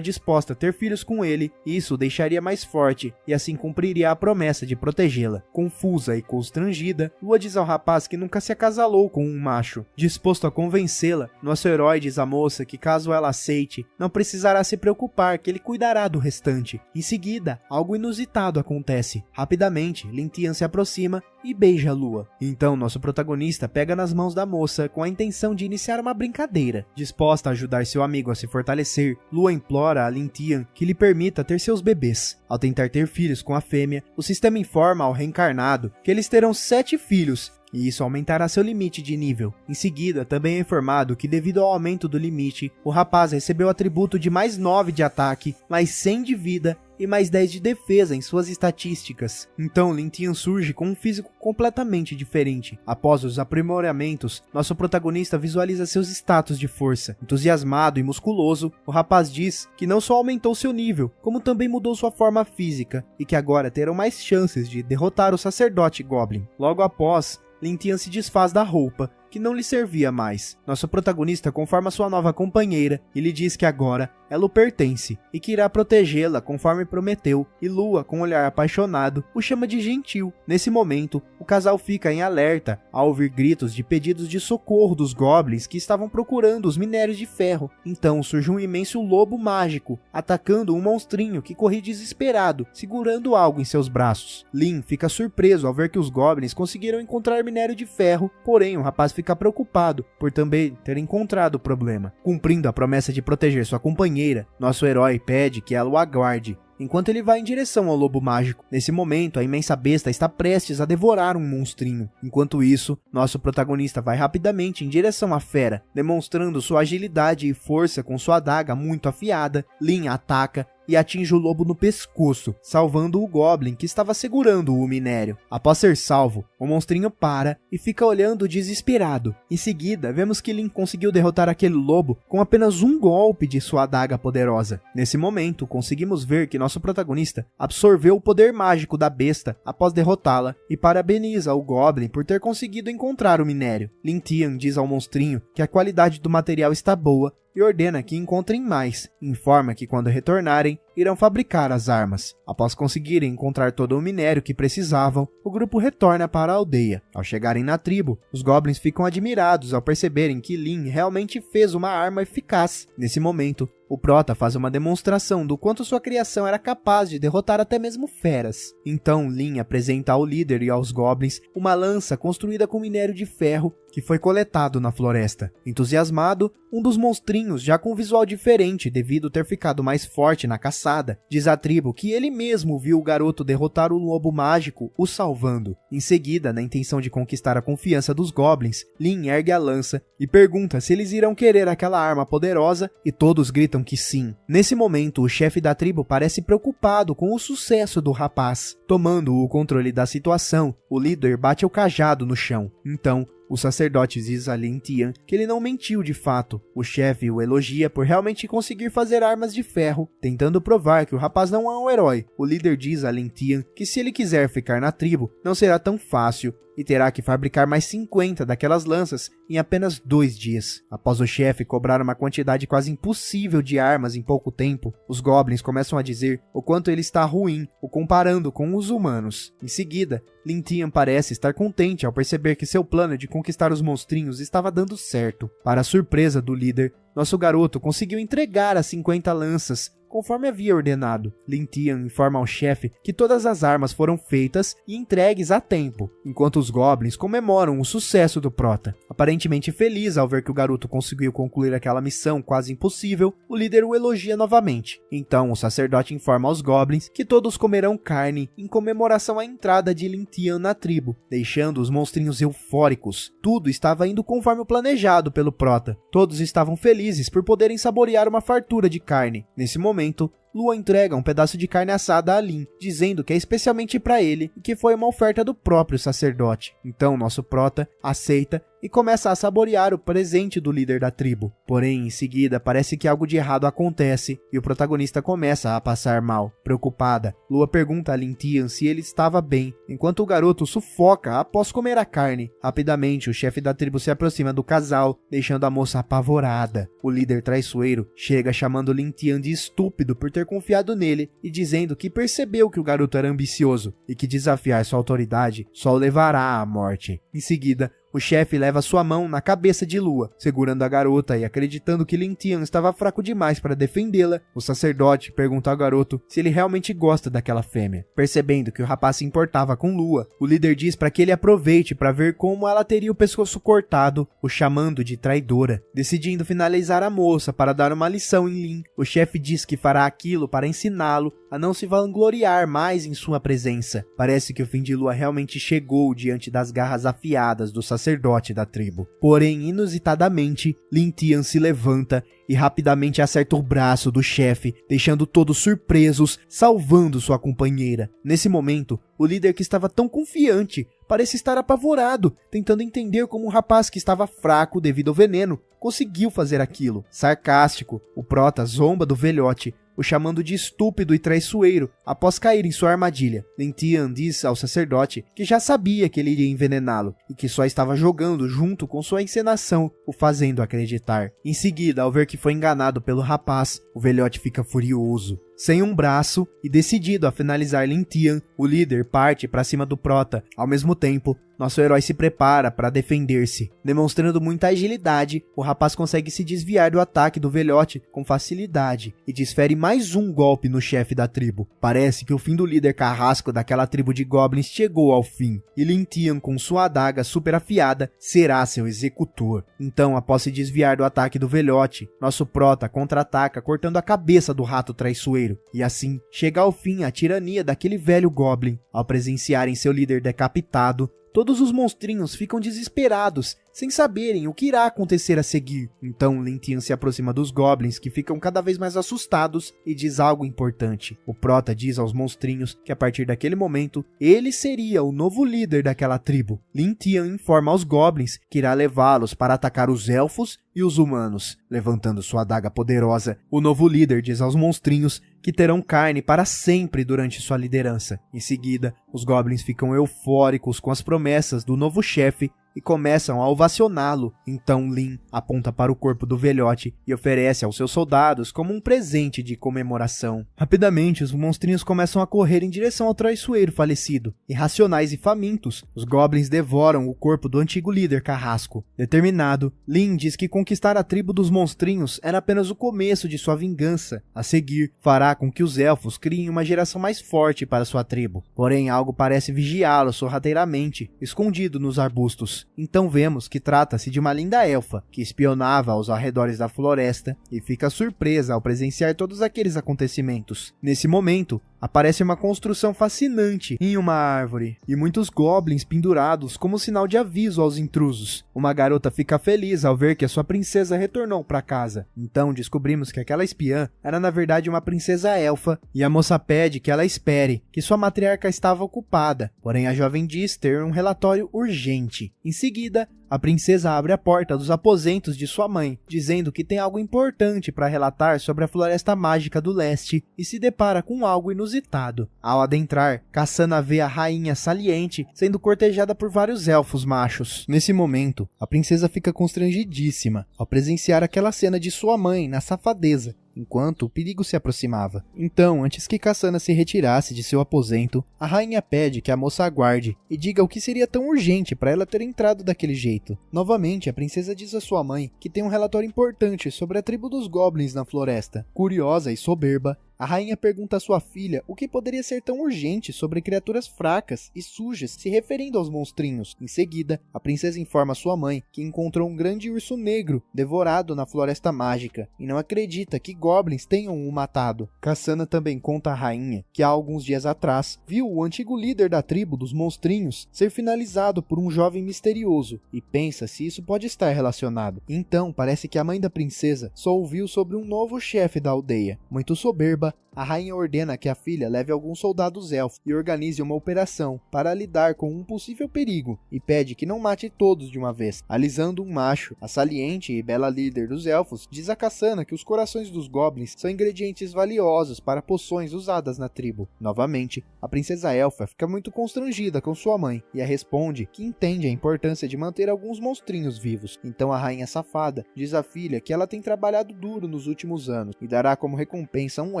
disposta a ter filhos com ele, isso o deixaria mais forte e assim cumpriria a promessa de protegê-la. Confusa e constrangida, Lua diz ao rapaz que nunca se acasalou com um macho. Disposto a convencê-la, nosso herói diz à moça que caso ela aceite, não precisará se preocupar, que ele cuidará do restante. Em seguida, algo inusitado acontece. Rapidamente, Lin Tian se aproxima e beija a Lua. Então nosso protagonista pega nas mãos da moça com a intenção de iniciar uma brincadeira. Disposta a ajudar seu amigo a se fortalecer, Lua implora a Lin Tian que lhe permita ter seus bebês. Ao tentar ter filhos com a fêmea, o sistema informa ao reencarnado que eles terão 7 filhos, e isso aumentará seu limite de nível. Em seguida, também é informado que devido ao aumento do limite, o rapaz recebeu o atributo de mais 9 de ataque, mais 100 de vida e mais 10 de defesa em suas estatísticas. Então Lin Tian surge com um físico completamente diferente. Após os aprimoramentos, nosso protagonista visualiza seus status de força. Entusiasmado e musculoso, o rapaz diz que não só aumentou seu nível, como também mudou sua forma física, e que agora terão mais chances de derrotar o sacerdote Goblin. Logo após, Lin Tian se desfaz da roupa, que não lhe servia mais. Nosso protagonista conforma sua nova companheira e lhe diz que agora ela o pertence e que irá protegê-la conforme prometeu, e Lua, com um olhar apaixonado, o chama de gentil. Nesse momento, o casal fica em alerta ao ouvir gritos de pedidos de socorro dos goblins que estavam procurando os minérios de ferro. Então surge um imenso lobo mágico, atacando um monstrinho que corre desesperado, segurando algo em seus braços. Lin fica surpreso ao ver que os goblins conseguiram encontrar minério de ferro, porém o rapaz fica preocupado por também ter encontrado o problema. Cumprindo a promessa de proteger sua companheira, nosso herói pede que ela o aguarde, enquanto ele vai em direção ao lobo mágico. Nesse momento, a imensa besta está prestes a devorar um monstrinho. Enquanto isso, nosso protagonista vai rapidamente em direção à fera, demonstrando sua agilidade e força com sua adaga muito afiada. Lin ataca e atinge o lobo no pescoço, salvando o Goblin que estava segurando o minério. Após ser salvo, o monstrinho para e fica olhando desesperado. Em seguida, vemos que Lin conseguiu derrotar aquele lobo com apenas um golpe de sua adaga poderosa. Nesse momento, conseguimos ver que nosso protagonista absorveu o poder mágico da besta após derrotá-la e parabeniza o Goblin por ter conseguido encontrar o minério. Lin Tian diz ao monstrinho que a qualidade do material está boa e ordena que encontrem mais. Informa que quando retornarem, irão fabricar as armas. Após conseguirem encontrar todo o minério que precisavam, o grupo retorna para a aldeia. Ao chegarem na tribo, os goblins ficam admirados ao perceberem que Lin realmente fez uma arma eficaz. Nesse momento, o prota faz uma demonstração do quanto sua criação era capaz de derrotar até mesmo feras. Então Lin apresenta ao líder e aos goblins uma lança construída com minério de ferro que foi coletado na floresta. Entusiasmado, um dos monstrinhos, já com um visual diferente devido ter ficado mais forte na caçada, diz à tribo que ele mesmo viu o garoto derrotar o lobo mágico, o salvando. Em seguida, na intenção de conquistar a confiança dos goblins, Lin ergue a lança e pergunta se eles irão querer aquela arma poderosa, e todos gritam que sim. Nesse momento, o chefe da tribo parece preocupado com o sucesso do rapaz. Tomando o controle da situação, o líder bate o cajado no chão. Então, o sacerdote diz a Lin Tian que ele não mentiu de fato. O chefe o elogia por realmente conseguir fazer armas de ferro, tentando provar que o rapaz não é um herói. O líder diz a Lin Tian que se ele quiser ficar na tribo, não será tão fácil e terá que fabricar mais 50 daquelas lanças em apenas 2 dias. Após o chefe cobrar uma quantidade quase impossível de armas em pouco tempo, os goblins começam a dizer o quanto ele está ruim, o comparando com os humanos. Em seguida, Lin Tian parece estar contente ao perceber que seu plano de conquistar os monstrinhos estava dando certo. Para a surpresa do líder, nosso garoto conseguiu entregar as 50 lanças, conforme havia ordenado. Lin Tian informa ao chefe que todas as armas foram feitas e entregues a tempo, enquanto os goblins comemoram o sucesso do prota. Aparentemente feliz ao ver que o garoto conseguiu concluir aquela missão quase impossível, o líder o elogia novamente. Então o sacerdote informa aos goblins que todos comerão carne em comemoração à entrada de Lin Tian na tribo, deixando os monstrinhos eufóricos. Tudo estava indo conforme o planejado pelo prota. Todos estavam felizes por poderem saborear uma fartura de carne. Nesse momento, Lua entrega um pedaço de carne assada a Lin, dizendo que é especialmente para ele e que foi uma oferta do próprio sacerdote. Então nosso prota aceita e começa a saborear o presente do líder da tribo. Porém, em seguida, parece que algo de errado acontece e o protagonista começa a passar mal. Preocupada, Lua pergunta a Lin Tian se ele estava bem, enquanto o garoto sufoca após comer a carne. Rapidamente, o chefe da tribo se aproxima do casal, deixando a moça apavorada. O líder traiçoeiro chega chamando Lin Tian de estúpido por ter confiado nele e dizendo que percebeu que o garoto era ambicioso e que desafiar sua autoridade só o levará à morte. Em seguida, o chefe leva sua mão na cabeça de Lua, segurando a garota e acreditando que Lin Tian estava fraco demais para defendê-la. O sacerdote pergunta ao garoto se ele realmente gosta daquela fêmea. Percebendo que o rapaz se importava com Lua, o líder diz para que ele aproveite para ver como ela teria o pescoço cortado, o chamando de traidora. Decidindo finalizar a moça para dar uma lição em Lin, o chefe diz que fará aquilo para ensiná-lo a não se vangloriar mais em sua presença. Parece que o fim de Lua realmente chegou diante das garras afiadas do sacerdote da tribo. Porém, inusitadamente, Lin Tian se levanta e rapidamente acerta o braço do chefe, deixando todos surpresos, salvando sua companheira. Nesse momento, o líder que estava tão confiante parece estar apavorado, tentando entender como um rapaz que estava fraco devido ao veneno conseguiu fazer aquilo. Sarcástico, o prota zomba do velhote, o chamando de estúpido e traiçoeiro após cair em sua armadilha. Lin Tian diz ao sacerdote que já sabia que ele iria envenená-lo e que só estava jogando junto com sua encenação, o fazendo acreditar. Em seguida, ao ver que foi enganado pelo rapaz, o velhote fica furioso. Sem um braço e decidido a finalizar Lin Tian, o líder parte para cima do prota. Ao mesmo tempo, nosso herói se prepara para defender-se. Demonstrando muita agilidade, o rapaz consegue se desviar do ataque do velhote com facilidade e desfere mais um golpe no chefe da tribo. Parece que o fim do líder carrasco daquela tribo de goblins chegou ao fim, e Lin Tian, com sua adaga super afiada, será seu executor. Então, após se desviar do ataque do velhote, nosso prota contra-ataca cortando a cabeça do rato traiçoeiro. E assim, chega ao fim a tirania daquele velho goblin. Ao presenciarem seu líder decapitado, todos os monstrinhos ficam desesperados, sem saberem o que irá acontecer a seguir. Então Lin Tian se aproxima dos goblins, que ficam cada vez mais assustados, e diz algo importante. O prota diz aos monstrinhos que a partir daquele momento, ele seria o novo líder daquela tribo. Lin Tian informa aos goblins que irá levá-los para atacar os elfos e os humanos. Levantando sua adaga poderosa, o novo líder diz aos monstrinhos que terão carne para sempre durante sua liderança. Em seguida, os goblins ficam eufóricos com as promessas do novo chefe e começam a ovacioná-lo. Então Lin aponta para o corpo do velhote e oferece aos seus soldados como um presente de comemoração. Rapidamente, os monstrinhos começam a correr em direção ao traiçoeiro falecido. Irracionais e famintos, os goblins devoram o corpo do antigo líder carrasco. Determinado, Lin diz que conquistar a tribo dos monstrinhos era apenas o começo de sua vingança. A seguir, fará com que os elfos criem uma geração mais forte para sua tribo. Porém, algo parece vigiá-lo sorrateiramente, escondido nos arbustos. Então vemos que trata-se de uma linda elfa, que espionava aos arredores da floresta e fica surpresa ao presenciar todos aqueles acontecimentos. Nesse momento, aparece uma construção fascinante em uma árvore, e muitos goblins pendurados como sinal de aviso aos intrusos. Uma garota fica feliz ao ver que a sua princesa retornou para casa. Então descobrimos que aquela espiã era na verdade uma princesa elfa, e a moça pede que ela espere, que sua matriarca estava ocupada. Porém a jovem diz ter um relatório urgente. Em seguida, a princesa abre a porta dos aposentos de sua mãe, dizendo que tem algo importante para relatar sobre a floresta mágica do leste, e se depara com algo inusitado. Ao adentrar, Cassana vê a rainha saliente sendo cortejada por vários elfos machos. Nesse momento, a princesa fica constrangidíssima ao presenciar aquela cena de sua mãe na safadeza, enquanto o perigo se aproximava. Então, antes que Kasana se retirasse de seu aposento, a rainha pede que a moça aguarde e diga o que seria tão urgente para ela ter entrado daquele jeito. Novamente, a princesa diz à sua mãe que tem um relatório importante sobre a tribo dos Goblins na floresta. Curiosa e soberba, a rainha pergunta à sua filha o que poderia ser tão urgente sobre criaturas fracas e sujas, se referindo aos monstrinhos. Em seguida, a princesa informa sua mãe que encontrou um grande urso negro devorado na floresta mágica e não acredita que goblins tenham o matado. Kasana também conta à rainha que há alguns dias atrás viu o antigo líder da tribo dos monstrinhos ser finalizado por um jovem misterioso e pensa se isso pode estar relacionado. Então, parece que a mãe da princesa só ouviu sobre um novo chefe da aldeia. Muito soberba, a rainha ordena que a filha leve alguns soldados elfos e organize uma operação para lidar com um possível perigo e pede que não mate todos de uma vez. Alisando um macho, a saliente e bela líder dos elfos diz a Kasana que os corações dos goblins são ingredientes valiosos para poções usadas na tribo. Novamente, a princesa elfa fica muito constrangida com sua mãe e a responde que entende a importância de manter alguns monstrinhos vivos. Então a rainha safada diz à filha que ela tem trabalhado duro nos últimos anos e dará como recompensa um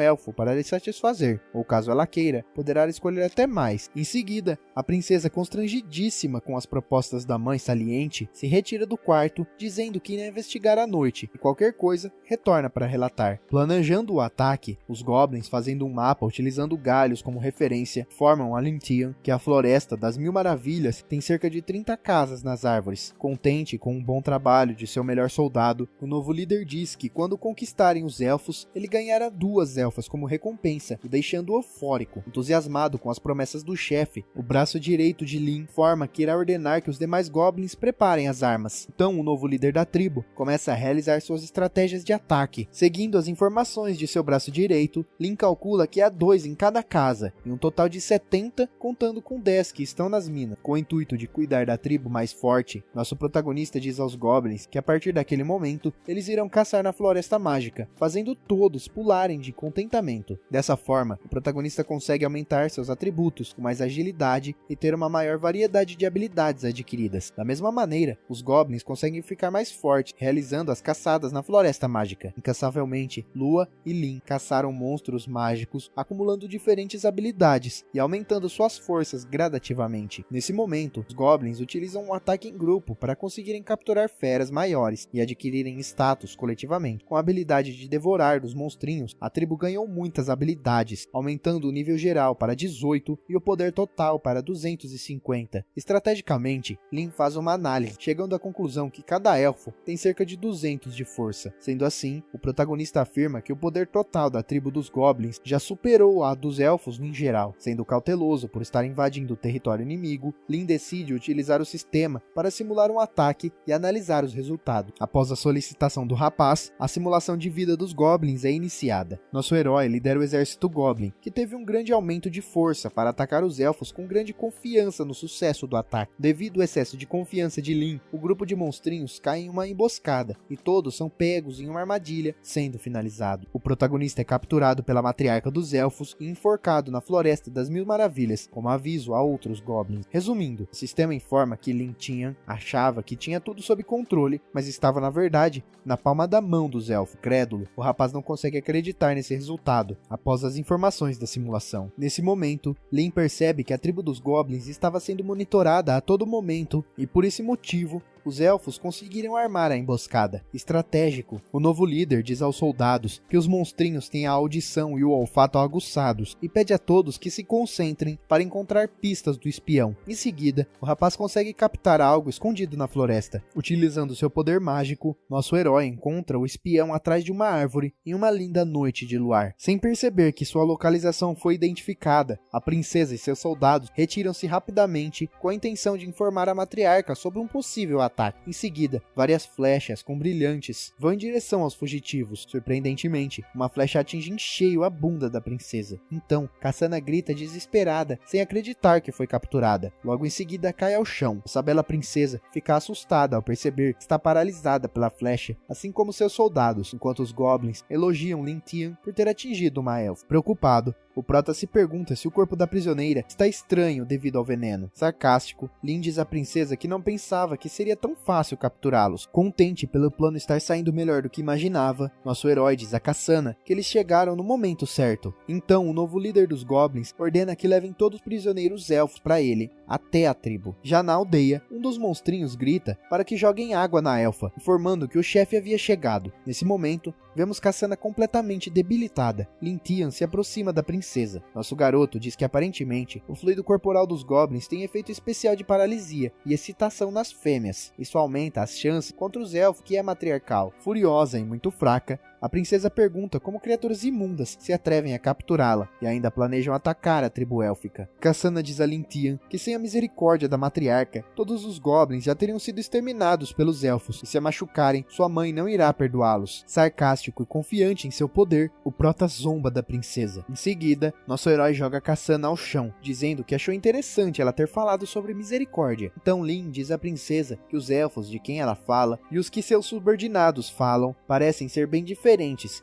elfo para lhe satisfazer, ou caso ela queira, poderá escolher até mais. Em seguida, a princesa, constrangidíssima com as propostas da mãe saliente, se retira do quarto, dizendo que irá investigar à noite e qualquer coisa retorna para relatar. Planejando o ataque, os goblins, fazendo um mapa utilizando galhos como referência, formam a Lintian, que é a floresta das Mil Maravilhas, tem cerca de 30 casas nas árvores. Contente com um bom trabalho de seu melhor soldado, o novo líder diz que quando conquistarem os elfos, ele ganhará 2 elfas como recompensa, o deixando eufórico. Entusiasmado com as promessas do chefe, o braço direito de Lin informa que irá ordenar que os demais goblins preparem as armas. Então o novo líder da tribo começa a realizar suas estratégias de ataque. Seguindo as informações de seu braço direito, Lin calcula que há 2 em cada casa, e um total de 70, contando com 10 que estão nas minas. Com o intuito de cuidar da tribo mais forte, nosso protagonista diz aos goblins que a partir daquele momento, eles irão caçar na floresta mágica, fazendo todos pularem de contentamento. Dessa forma, o protagonista consegue aumentar seus atributos com mais agilidade e ter uma maior variedade de habilidades adquiridas. Da mesma maneira, os goblins conseguem ficar mais fortes, realizando as caçadas na floresta mágica. Incansavelmente, Lua e Lin caçaram monstros mágicos, acumulando diferentes habilidades e aumentando suas forças gradativamente. Nesse momento, os goblins utilizam um ataque em grupo para conseguirem capturar feras maiores e adquirirem status coletivamente. Com a habilidade de devorar dos monstrinhos, a tribo ganhou muitas habilidades, aumentando o nível geral para 18 e o poder total para 250. Estrategicamente, Lin faz uma análise, chegando à conclusão que cada elfo tem cerca de 200 de força. Sendo assim, o protagonista afirma que o poder total da tribo dos goblins já superou a dos elfos em geral. Sendo cauteloso por estar invadindo o território inimigo, Lin decide utilizar o sistema para simular um ataque e analisar os resultados. Após a solicitação do rapaz, a simulação de vida dos goblins é iniciada. Nosso herói lidera o exército Goblin, que teve um grande aumento de força para atacar os elfos com grande confiança no sucesso do ataque. Devido ao excesso de confiança de Lin, o grupo de monstrinhos cai em uma emboscada e todos são pegos em uma armadilha, sendo finalizado. O protagonista é capturado pela matriarca dos elfos e enforcado na floresta das Mil Maravilhas, como aviso a outros goblins. Resumindo, o sistema informa que Lin achava que tinha tudo sob controle, mas estava na verdade na palma da mão dos elfos. Crédulo, o rapaz não consegue acreditar nesse resultado após as informações da simulação. Nesse momento, Lin percebe que a tribo dos goblins estava sendo monitorada a todo momento e por esse motivo, os elfos conseguiram armar a emboscada. Estratégico, o novo líder diz aos soldados que os monstrinhos têm a audição e o olfato aguçados e pede a todos que se concentrem para encontrar pistas do espião. Em seguida, o rapaz consegue captar algo escondido na floresta. Utilizando seu poder mágico, nosso herói encontra o espião atrás de uma árvore em uma linda noite de luar. Sem perceber que sua localização foi identificada, a princesa e seus soldados retiram-se rapidamente com a intenção de informar a matriarca sobre um possível ataque. Em seguida, várias flechas com brilhantes vão em direção aos fugitivos. Surpreendentemente, uma flecha atinge em cheio a bunda da princesa. Então, Kasana grita desesperada, sem acreditar que foi capturada. Logo em seguida, cai ao chão. Essa bela princesa fica assustada ao perceber que está paralisada pela flecha, assim como seus soldados, enquanto os goblins elogiam Lin Tian por ter atingido uma elfa. Preocupado, O Prota se pergunta se o corpo da prisioneira está estranho devido ao veneno. Sarcástico, Lin diz à princesa que não pensava que seria tão fácil capturá-los. Contente pelo plano estar saindo melhor do que imaginava, nosso herói diz a Cassana que eles chegaram no momento certo. Então, o novo líder dos Goblins ordena que levem todos os prisioneiros elfos para ele, até a tribo. Já na aldeia, um dos monstrinhos grita para que joguem água na elfa, informando que o chefe havia chegado. Nesse momento, vemos Cassana completamente debilitada. Lin Tian se aproxima da princesa. Nosso garoto diz que aparentemente o fluido corporal dos Goblins tem efeito especial de paralisia e excitação nas fêmeas. Isso aumenta as chances contra os elfos, que é matriarcal. Furiosa e muito fraca, a princesa pergunta como criaturas imundas se atrevem a capturá-la e ainda planejam atacar a tribo élfica. Cassana diz a Lin Tian que sem a misericórdia da matriarca, todos os Goblins já teriam sido exterminados pelos elfos e se a machucarem, sua mãe não irá perdoá-los. Sarcástico e confiante em seu poder, o Prota zomba da princesa. Em seguida, nosso herói joga Cassana ao chão, dizendo que achou interessante ela ter falado sobre misericórdia. Então Lin diz à princesa que os elfos de quem ela fala e os que seus subordinados falam parecem ser bem diferentes,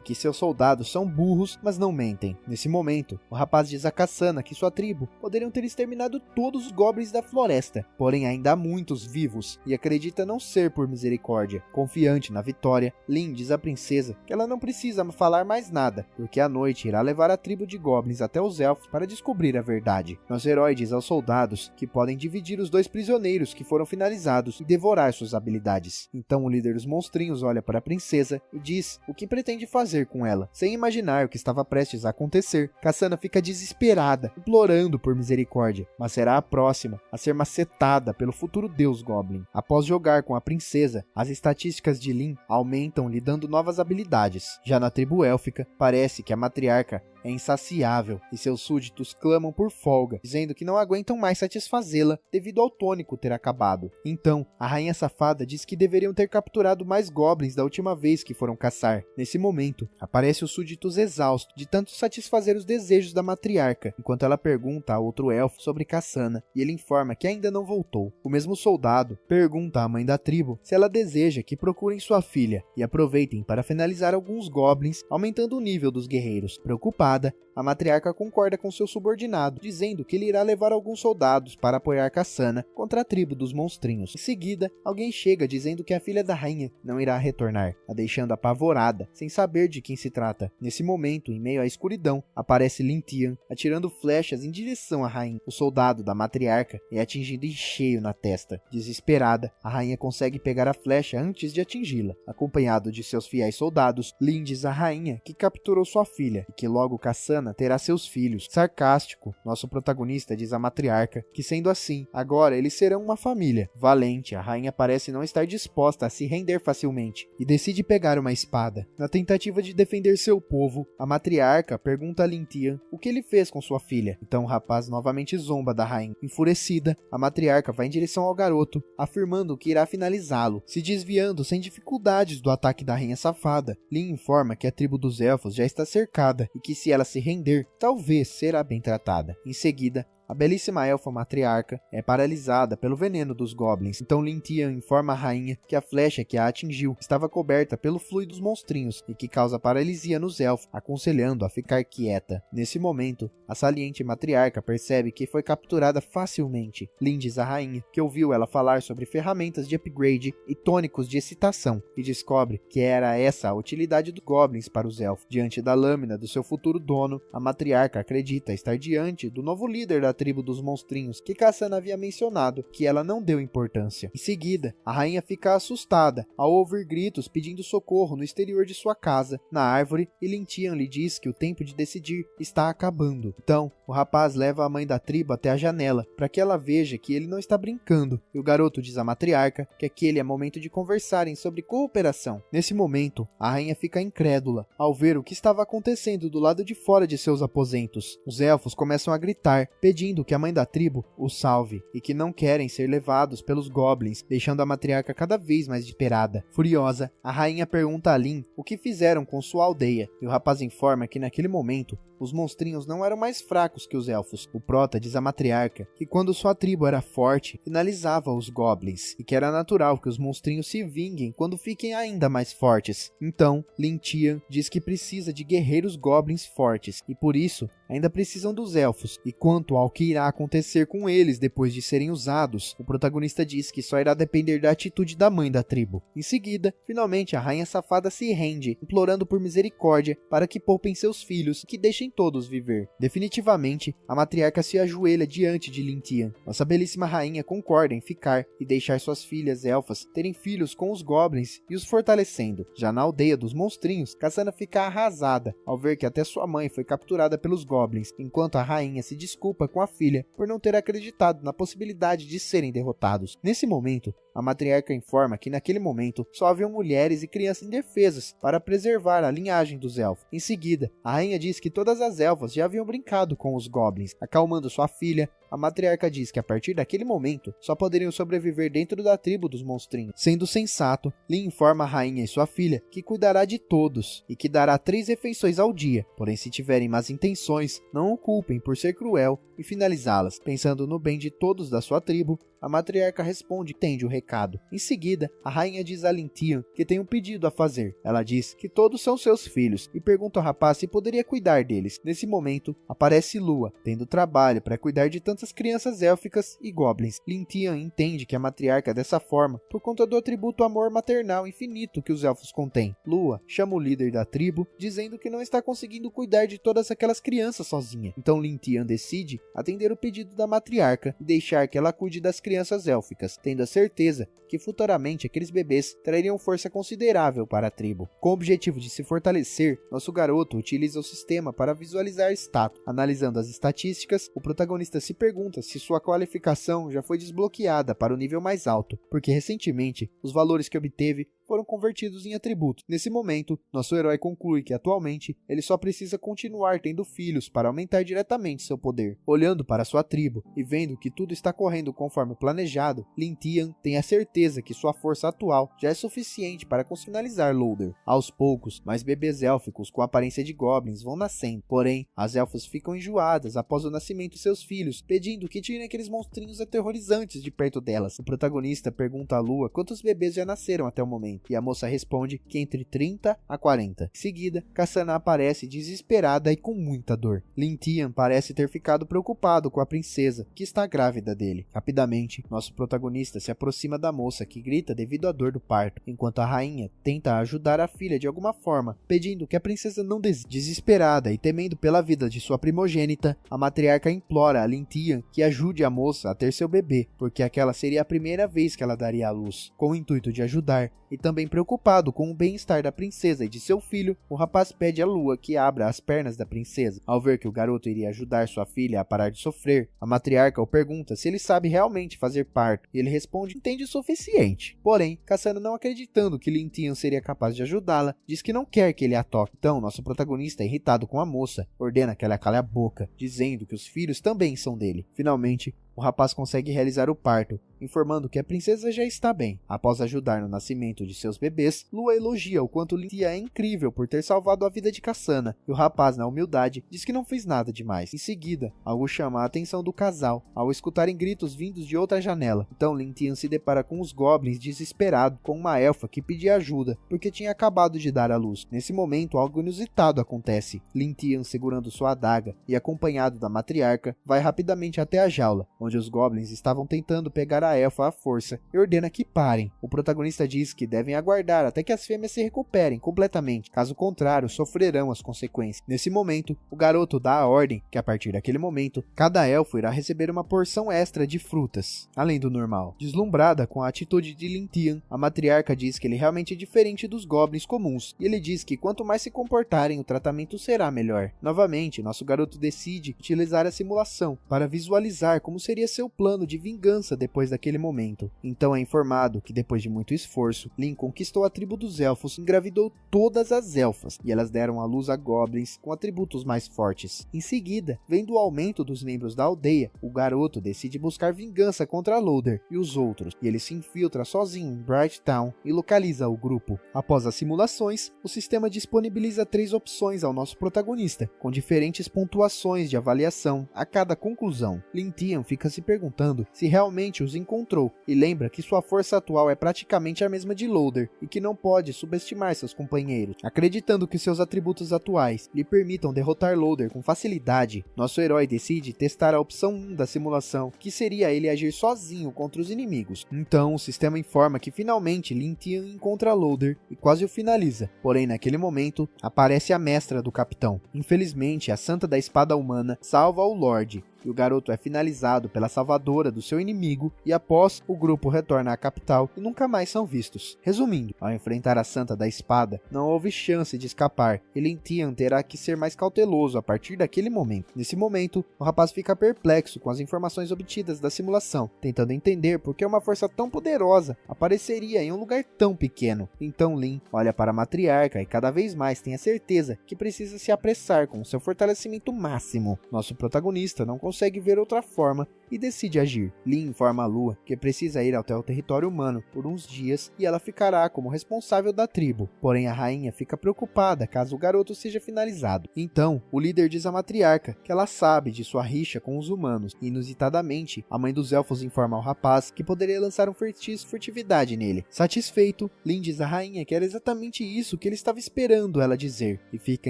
que seus soldados são burros, mas não mentem. Nesse momento, o rapaz diz a Cassana que sua tribo poderiam ter exterminado todos os Goblins da floresta, porém ainda há muitos vivos, e acredita não ser por misericórdia. Confiante na vitória, Lin diz à princesa que ela não precisa falar mais nada, porque a noite irá levar a tribo de Goblins até os elfos para descobrir a verdade. Nosso herói diz aos soldados que podem dividir os 2 prisioneiros que foram finalizados e devorar suas habilidades. Então o líder dos monstrinhos olha para a princesa e diz o que pretende fazer com ela. Sem imaginar o que estava prestes a acontecer, Cassana fica desesperada, implorando por misericórdia, mas será a próxima a ser macetada pelo futuro deus Goblin. Após jogar com a princesa, as estatísticas de Lin aumentam, lhe dando novas habilidades. Já na tribo élfica, parece que a matriarca é insaciável e seus súditos clamam por folga, dizendo que não aguentam mais satisfazê-la devido ao tônico ter acabado. Então, a rainha safada diz que deveriam ter capturado mais Goblins da última vez que foram caçar. Nesse momento, aparecem os súditos exaustos de tanto satisfazer os desejos da matriarca, enquanto ela pergunta a outro elfo sobre Cassana, e ele informa que ainda não voltou. O mesmo soldado pergunta à mãe da tribo se ela deseja que procurem sua filha e aproveitem para finalizar alguns Goblins, aumentando o nível dos guerreiros. Preocupada, a matriarca concorda com seu subordinado, dizendo que ele irá levar alguns soldados para apoiar Cassana contra a tribo dos monstrinhos. Em seguida, alguém chega dizendo que a filha da rainha não irá retornar, a deixando apavorada, sem saber de quem se trata. Nesse momento, em meio à escuridão, aparece Lin Tian, atirando flechas em direção à rainha. O soldado da matriarca é atingido em cheio na testa. Desesperada, a rainha consegue pegar a flecha antes de atingi-la. Acompanhado de seus fiéis soldados, Lin diz à rainha que capturou sua filha e que logo Cassana terá seus filhos. Sarcástico, nosso protagonista diz à matriarca que, sendo assim, agora eles serão uma família. Valente, a rainha parece não estar disposta a se render facilmente e decide pegar uma espada. Na tentativa de defender seu povo, a matriarca pergunta a Lin Tian o que ele fez com sua filha. Então o rapaz novamente zomba da rainha. Enfurecida, a matriarca vai em direção ao garoto, afirmando que irá finalizá-lo, se desviando sem dificuldades do ataque da rainha safada. Lin informa que a tribo dos elfos já está cercada e que se ela se render, talvez será bem tratada. Em seguida, a belíssima elfa matriarca é paralisada pelo veneno dos Goblins. Então Lin Tian informa a rainha que a flecha que a atingiu estava coberta pelo fluido dos monstrinhos e que causa paralisia nos elfos, aconselhando a ficar quieta. Nesse momento, a saliente matriarca percebe que foi capturada facilmente. Lin diz à rainha que ouviu ela falar sobre ferramentas de upgrade e tônicos de excitação e descobre que era essa a utilidade dos Goblins para os elfos. Diante da lâmina do seu futuro dono, a matriarca acredita estar diante do novo líder da tribo dos monstrinhos que Cassana havia mencionado, que ela não deu importância. Em seguida, a rainha fica assustada ao ouvir gritos pedindo socorro no exterior de sua casa, na árvore, e Lin Tian lhe diz que o tempo de decidir está acabando. Então, o rapaz leva a mãe da tribo até a janela, para que ela veja que ele não está brincando, e o garoto diz à matriarca que aquele é momento de conversarem sobre cooperação. Nesse momento, a rainha fica incrédula ao ver o que estava acontecendo do lado de fora de seus aposentos. Os elfos começam a gritar, pedindo que a mãe da tribo os salve, e que não querem ser levados pelos Goblins, deixando a matriarca cada vez mais desesperada. Furiosa, a rainha pergunta a Lin o que fizeram com sua aldeia, e o rapaz informa que naquele momento, os monstrinhos não eram mais fracos que os elfos. O Prota diz à matriarca que quando sua tribo era forte, finalizava os goblins, e que era natural que os monstrinhos se vinguem quando fiquem ainda mais fortes. Então, Lintian diz que precisa de guerreiros goblins fortes, e por isso ainda precisam dos elfos. E quanto ao que irá acontecer com eles depois de serem usados, o protagonista diz que só irá depender da atitude da mãe da tribo. Em seguida, finalmente a rainha safada se rende, implorando por misericórdia para que poupem seus filhos e que deixem todos viver. Definitivamente, a matriarca se ajoelha diante de Lintian. Nossa belíssima rainha concorda em ficar e deixar suas filhas elfas terem filhos com os goblins e os fortalecendo. Já na aldeia dos monstrinhos, Kasana fica arrasada ao ver que até sua mãe foi capturada pelos goblins, enquanto a rainha se desculpa com a filha por não ter acreditado na possibilidade de serem derrotados. Nesse momento, a matriarca informa que naquele momento só haviam mulheres e crianças indefesas para preservar a linhagem dos elfos. Em seguida, a rainha diz que todas as elfas já haviam brincado com os goblins. Acalmando sua filha, a matriarca diz que a partir daquele momento só poderiam sobreviver dentro da tribo dos monstrinhos. Sendo sensato, lhe informa a rainha e sua filha que cuidará de todos e que dará 3 refeições ao dia. Porém, se tiverem más intenções, não o culpem por ser cruel e finalizá-las. Pensando no bem de todos da sua tribo, a matriarca responde que entende o recado. Em seguida, a rainha diz a Lintian que tem um pedido a fazer. Ela diz que todos são seus filhos e pergunta ao rapaz se poderia cuidar deles. Nesse momento, aparece Lua, tendo trabalho para cuidar de tantas crianças élficas e goblins. Lintian entende que a matriarca é dessa forma por conta do atributo amor maternal infinito que os elfos contêm. Lua chama o líder da tribo, dizendo que não está conseguindo cuidar de todas aquelas crianças sozinha. Então Lintian decide atender o pedido da matriarca e deixar que ela cuide das crianças élficas, tendo a certeza que futuramente aqueles bebês trariam força considerável para a tribo. Com o objetivo de se fortalecer, nosso garoto utiliza o sistema para visualizar status. Analisando as estatísticas, o protagonista se pergunta se sua qualificação já foi desbloqueada para o nível mais alto, porque recentemente os valores que obteve foram convertidos em atributos. Nesse momento, nosso herói conclui que atualmente ele só precisa continuar tendo filhos para aumentar diretamente seu poder. Olhando para sua tribo e vendo que tudo está correndo conforme planejado, Lintian tem a certeza que sua força atual já é suficiente para finalizar Loader. Aos poucos, mais bebês élficos com aparência de goblins vão nascendo, porém, as elfas ficam enjoadas após o nascimento de seus filhos, pedindo que tirem aqueles monstrinhos aterrorizantes de perto delas. O protagonista pergunta a Lua quantos bebês já nasceram até o momento, e a moça responde que entre 30 a 40. Em seguida, Kasana aparece desesperada e com muita dor. Lintian parece ter ficado preocupado com a princesa, que está grávida dele. Rapidamente, nosso protagonista se aproxima da moça, que grita devido à dor do parto, enquanto a rainha tenta ajudar a filha de alguma forma, pedindo que a princesa não desista. Desesperada e temendo pela vida de sua primogênita, a matriarca implora a Lintian que ajude a moça a ter seu bebê, porque aquela seria a primeira vez que ela daria à luz. Com o intuito de ajudar, e também preocupado com o bem-estar da princesa e de seu filho, o rapaz pede a Lua que abra as pernas da princesa. Ao ver que o garoto iria ajudar sua filha a parar de sofrer, a matriarca o pergunta se ele sabe realmente fazer parto, e ele responde que entende o suficiente. Porém, Kasana, não acreditando que Lintian seria capaz de ajudá-la, diz que não quer que ele a toque. Então, nosso protagonista, irritado com a moça, ordena que ela cale a boca, dizendo que os filhos também são dele. Finalmente, o rapaz consegue realizar o parto, informando que a princesa já está bem. Após ajudar no nascimento de seus bebês, Lua elogia o quanto Lintian é incrível por ter salvado a vida de Kasana, e o rapaz, na humildade, diz que não fez nada demais. Em seguida, algo chama a atenção do casal, ao escutarem gritos vindos de outra janela. Então Lintian se depara com os goblins desesperado, com uma elfa que pedia ajuda, porque tinha acabado de dar à luz. Nesse momento, algo inusitado acontece. Lintian, segurando sua adaga e acompanhado da matriarca, vai rapidamente até a jaula, onde os goblins estavam tentando pegar a elfa à força, e ordena que parem. O protagonista diz que devem aguardar até que as fêmeas se recuperem completamente, caso contrário sofrerão as consequências. Nesse momento, o garoto dá a ordem que a partir daquele momento, cada elfo irá receber uma porção extra de frutas, além do normal. Deslumbrada com a atitude de Lintian, a matriarca diz que ele realmente é diferente dos goblins comuns, e ele diz que quanto mais se comportarem, o tratamento será melhor. Novamente, nosso garoto decide utilizar a simulação para visualizar como seria seria seu plano de vingança depois daquele momento. Então é informado que depois de muito esforço, Lin conquistou a tribo dos elfos e engravidou todas as elfas, e elas deram à luz a goblins com atributos mais fortes. Em seguida, vendo o aumento dos membros da aldeia, o garoto decide buscar vingança contra Loader e os outros, e ele se infiltra sozinho em Bright Town e localiza o grupo. Após as simulações, o sistema disponibiliza 3 opções ao nosso protagonista, com diferentes pontuações de avaliação a cada conclusão. Lin Tian fica se perguntando se realmente os encontrou e lembra que sua força atual é praticamente a mesma de Loader e que não pode subestimar seus companheiros. Acreditando que seus atributos atuais lhe permitam derrotar Loader com facilidade, nosso herói decide testar a opção 1 da simulação, que seria ele agir sozinho contra os inimigos. Então, o sistema informa que finalmente Lin Tian encontra Loader e quase o finaliza. Porém, naquele momento, aparece a mestra do capitão. Infelizmente, a Santa da Espada Humana salva o Lorde, e o garoto é finalizado pela salvadora do seu inimigo, e após, o grupo retorna à capital e nunca mais são vistos. Resumindo, ao enfrentar a Santa da Espada, não houve chance de escapar, e Lin Tian terá que ser mais cauteloso a partir daquele momento. Nesse momento, o rapaz fica perplexo com as informações obtidas da simulação, tentando entender por que uma força tão poderosa apareceria em um lugar tão pequeno. Então Lin olha para a matriarca e cada vez mais tem a certeza que precisa se apressar com seu fortalecimento máximo. Nosso protagonista não consegue ver outra forma e decide agir. Lin informa a Lua que precisa ir até o território humano por uns dias e ela ficará como responsável da tribo. Porém, a rainha fica preocupada caso o garoto seja finalizado. Então, o líder diz à matriarca que ela sabe de sua rixa com os humanos e, inusitadamente, a mãe dos elfos informa ao rapaz que poderia lançar um feitiço furtividade nele. Satisfeito, Lin diz à rainha que era exatamente isso que ele estava esperando ela dizer e fica